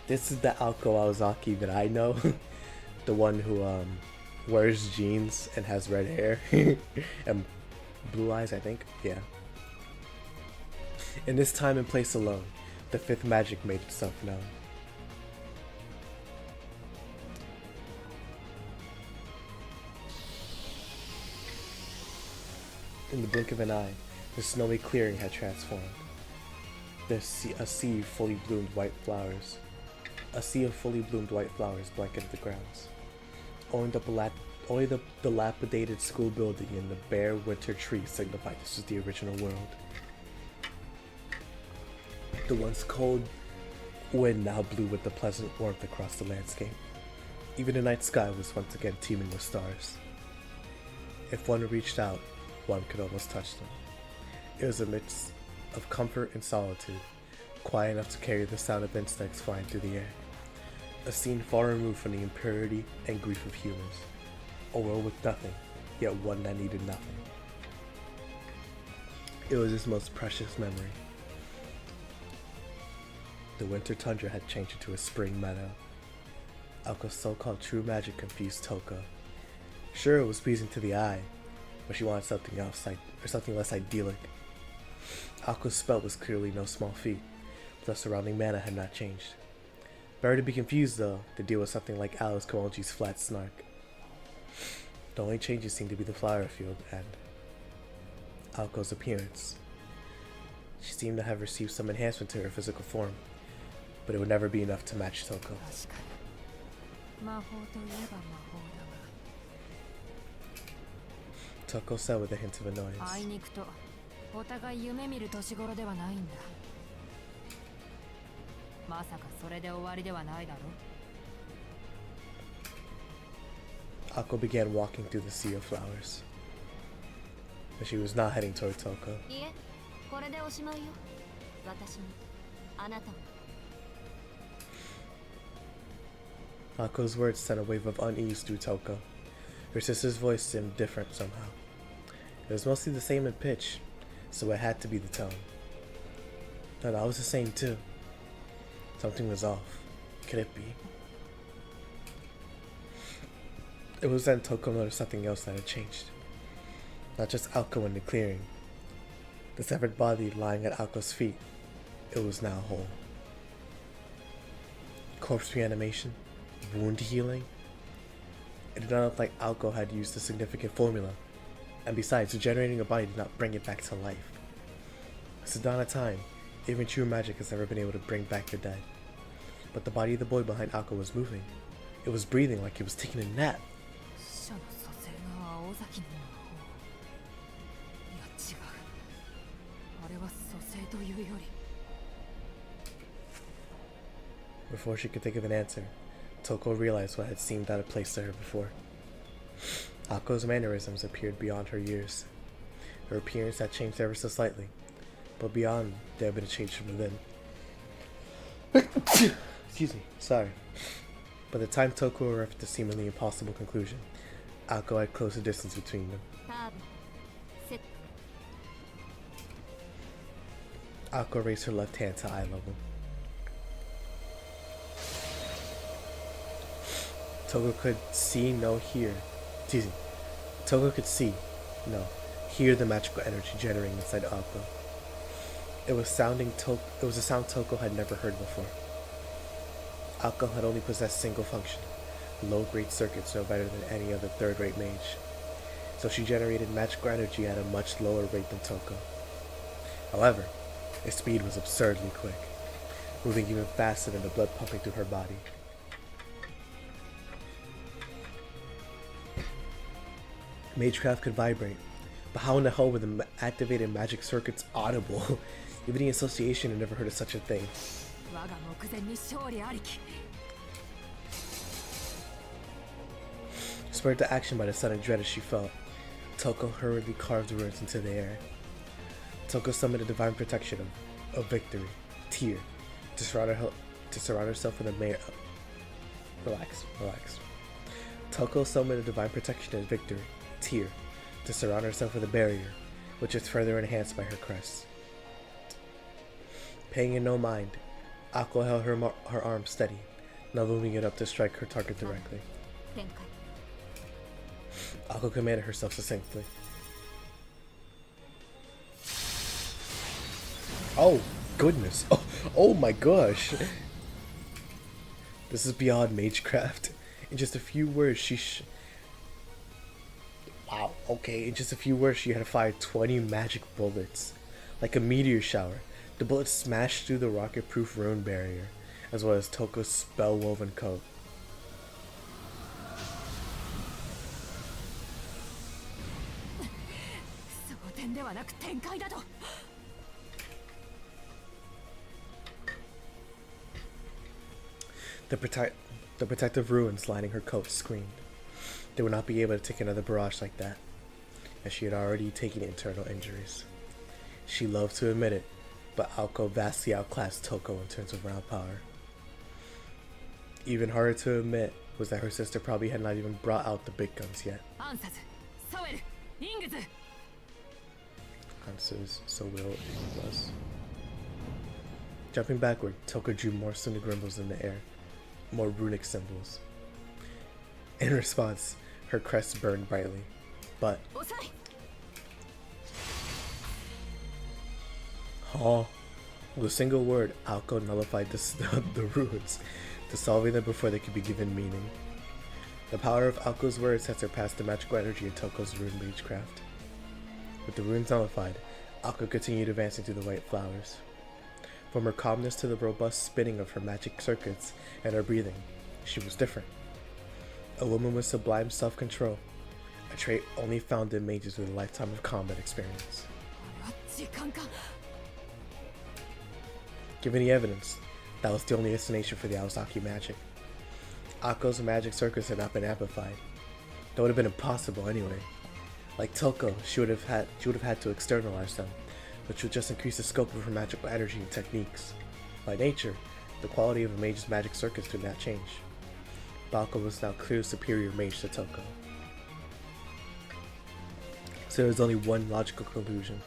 this is the Aoko Aozaki that I know. The one who wears jeans and has red hair. And blue eyes, I think. Yeah. In this time and place alone, the fifth magic made itself known. In the blink of an eye, the snowy clearing had transformed. A sea of fully bloomed white flowers. A sea of fully bloomed white flowers blanketed the grounds. Only the dilapidated school building and the bare winter tree signified this was the original world. The once cold wind now blew with the pleasant warmth across the landscape. Even the night sky was once again teeming with stars. If one reached out, one could almost touch them. It was a mix of comfort and solitude, quiet enough to carry the sound of insects flying through the air. A scene far removed from the impurity and grief of humans. A world with nothing, yet one that needed nothing. It was his most precious memory. The winter tundra had changed into a spring meadow. Aoko's so-called true magic confused Toko. Sure, it was pleasing to the eye, but she wanted something else, or something less idyllic. Aoko's spell was clearly no small feat, but the surrounding mana had not changed. Better to be confused though, to deal with something like Alice Komoji's flat snark. The only changes seemed to be the flower field and Aoko's appearance. She seemed to have received some enhancement to her physical form, but it would never be enough to match Toko. 確かに魔法といえば魔法だが Toko said with a hint of あい annoyance. にくとお互い夢見る年頃ではないんだ。まさかそれで終わりではないだろ。 Ako began walking through the sea of flowers. But she was not heading toward Toko. いえ、これでおしまいよ。私も、あなたも。 Ako's words sent a wave of unease through Toko. Her sister's voice seemed different somehow. It was mostly the same in pitch, so it had to be the tone. No, I was the same too. Something was off. Could it be? It was then Toko noticed something else that had changed. Not just Ako in the clearing. The severed body lying at Ako's feet. It was now whole. Corpse reanimation? Wound healing? It did not look like Ako had used a significant formula. And besides, regenerating a body did not bring it back to life. It's the dawn of time. Even true magic has never been able to bring back the dead. But the body of the boy behind Ako was moving. It was breathing like it was taking a nap. 死者の蘇生が青崎の魔法。いや違う。あれは蘇生というより。 Before she could think of an answer, Toko realized what had seemed out of place to her before. Ako's mannerisms appeared beyond her years. Her appearance had changed ever so slightly, but beyond, there had been a change from within. Excuse me, sorry. By the time Toko arrived at the seemingly impossible conclusion, Ako had closed the distance between them. ターブ、セット。 Ako raised her left hand to eye level. Toko could see, no hear. Excuse me. Toko could see, no, hear the magical energy generating inside Ako. It was a sound Toko had never heard before. Ako had only possessed single function, low-grade circuits no better than any other third-rate mage, so she generated magical energy at a much lower rate than Toko. However, its speed was absurdly quick, moving even faster than the blood pumping through her body. Magecraft could vibrate, but how in the hell were the activated magic circuits audible? Even the association had never heard of such a thing. 我が目前に勝利ありき。 Spurred to action by the sudden dread as she felt, Toko hurriedly carved the words into the air. Toko summoned a divine protection of victory, Tear, to surround herself with a mayor. Relax. Toko summoned a divine protection of victory, Tear, to surround herself with a barrier, which is further enhanced by her crest. Paying it no mind, Ako held her arm steady, not moving it up to strike her target directly. 展開。 Ako commanded herself succinctly. Oh, goodness. Oh my gosh. This is beyond magecraft. In just a few words, wow, okay. In just a few words, she had fired 20 magic bullets. Like a meteor shower, the bullets smashed through the rocket-proof rune barrier, as well as Toko's spell-woven coat. 蒼天ではなく展開だと。 The protective runes lining her coat screamed. They would not be able to take another barrage like that, as she had already taken internal injuries. She loved to admit it, but Ako vastly outclassed Toko in terms of round power. Even harder to admit was that her sister probably had not even brought out the big guns yet. アンサズ、サウェル、イングズ。 Answers, so will it was. Jumping backward, Toko drew more Sunagrimbos in the air, more runic symbols. In response, her crest burned brightly, but 遅い。 with a single word, Ako nullified the runes, dissolving them before they could be given meaning. The power of Ako's words had surpassed the magical energy of Toko's rune magecraft. With the runes nullified, Ako continued advancing through the white flowers. From her calmness to the robust spinning of her magic circuits and her breathing, she was different. A woman with sublime self-control, a a trait only found in mages with a lifetime of combat experience. 時間か Given the evidence, that was the only destination for the Aosaki magic. Akko's magic circuits had not been amplified. That would have been impossible anyway. Like Toko, she would have had to externalize them, which would just increase the scope of her magical energy and techniques. By nature, the quality of a mage's magic circuits did not change. Balko was now clear superior mage to Toko. So there was only one logical conclusion.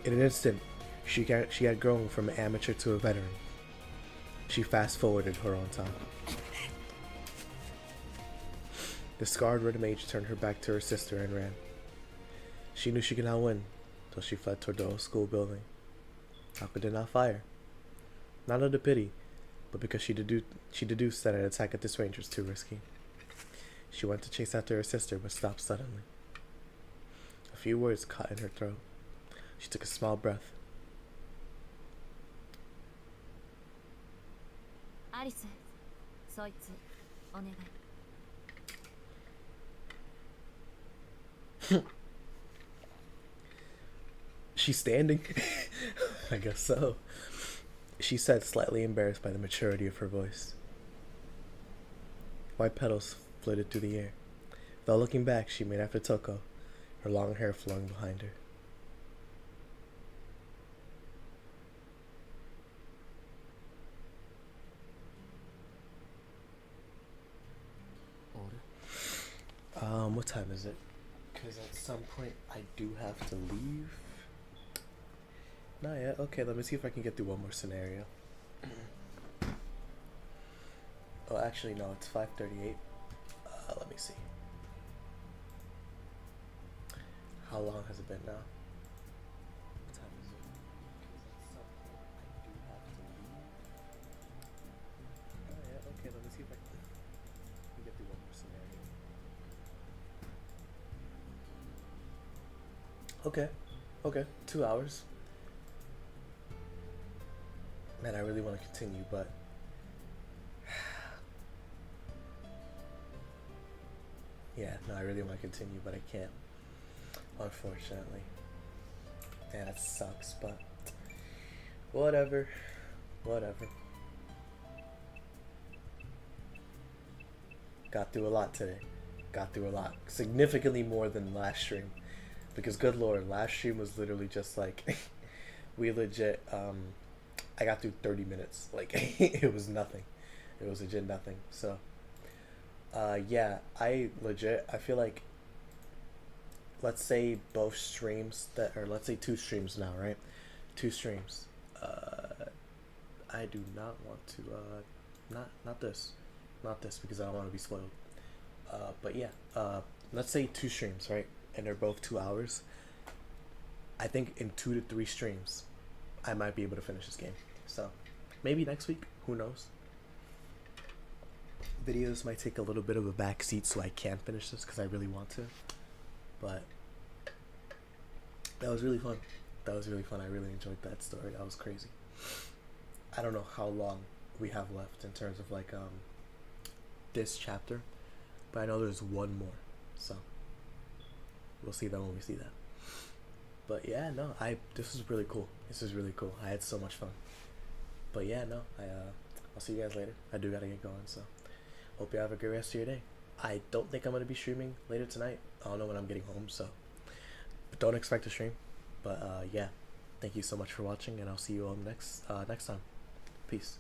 In an instant, she had grown from an amateur to a veteran. She fast-forwarded her own time. The scarred red mage turned her back to her sister and ran. She knew she could not win, so she fled toward the old school building. Akko did not fire. Not out of pity, but because she deduced that an attack at this range was too risky. She went to chase after her sister, but stopped suddenly. A few words caught in her throat. She took a small breath. アリス、そいつお願い。 She's standing? I guess so. She said, slightly embarrassed by the maturity of her voice. White petals flitted through the air. Without looking back, she made after Toko, her long hair flowing behind her. What time is it? Because at some point I do have to leave. Not yet. Okay, let me see if I can get through one more scenario. Oh, actually, no, it's 5:38. Let me see. How long has it been now? What time is it? Because at some point I do have to leave. Oh, yeah, okay, let me see if I can get through one more scenario. Okay, 2 hours. Man, I really want to continue, but yeah, no, I really want to continue, but I can't, unfortunately. Man, that sucks, but whatever. Got through a lot today. Significantly more than last stream. Because good lord, last stream was literally just like we legit I got through 30 minutes. Like it was nothing. It was legit nothing. So yeah, I feel like, let's say both streams let's say 2 streams now, right? 2 streams. I do not want to not this because I don't want to be spoiled. But yeah, let's say 2 streams, right? And they're both 2 hours. I think in 2 to 3 streams, I might be able to finish this game. So maybe next week, who knows? Videos might take a little bit of a backseat so I can finish this because I really want to. But that was really fun. I really enjoyed that story. That was crazy. I don't know how long we have left in terms of like this chapter, but I know there's one more. So we'll see that when we see that. But yeah, no, this was really cool. I had so much fun. But yeah, no, I'll see you guys later. I do gotta get going, so hope you have a great rest of your day. I don't think I'm gonna be streaming later tonight. I don't know when I'm getting home, so don't expect a stream. But yeah, thank you so much for watching, and I'll see you all next time. Peace.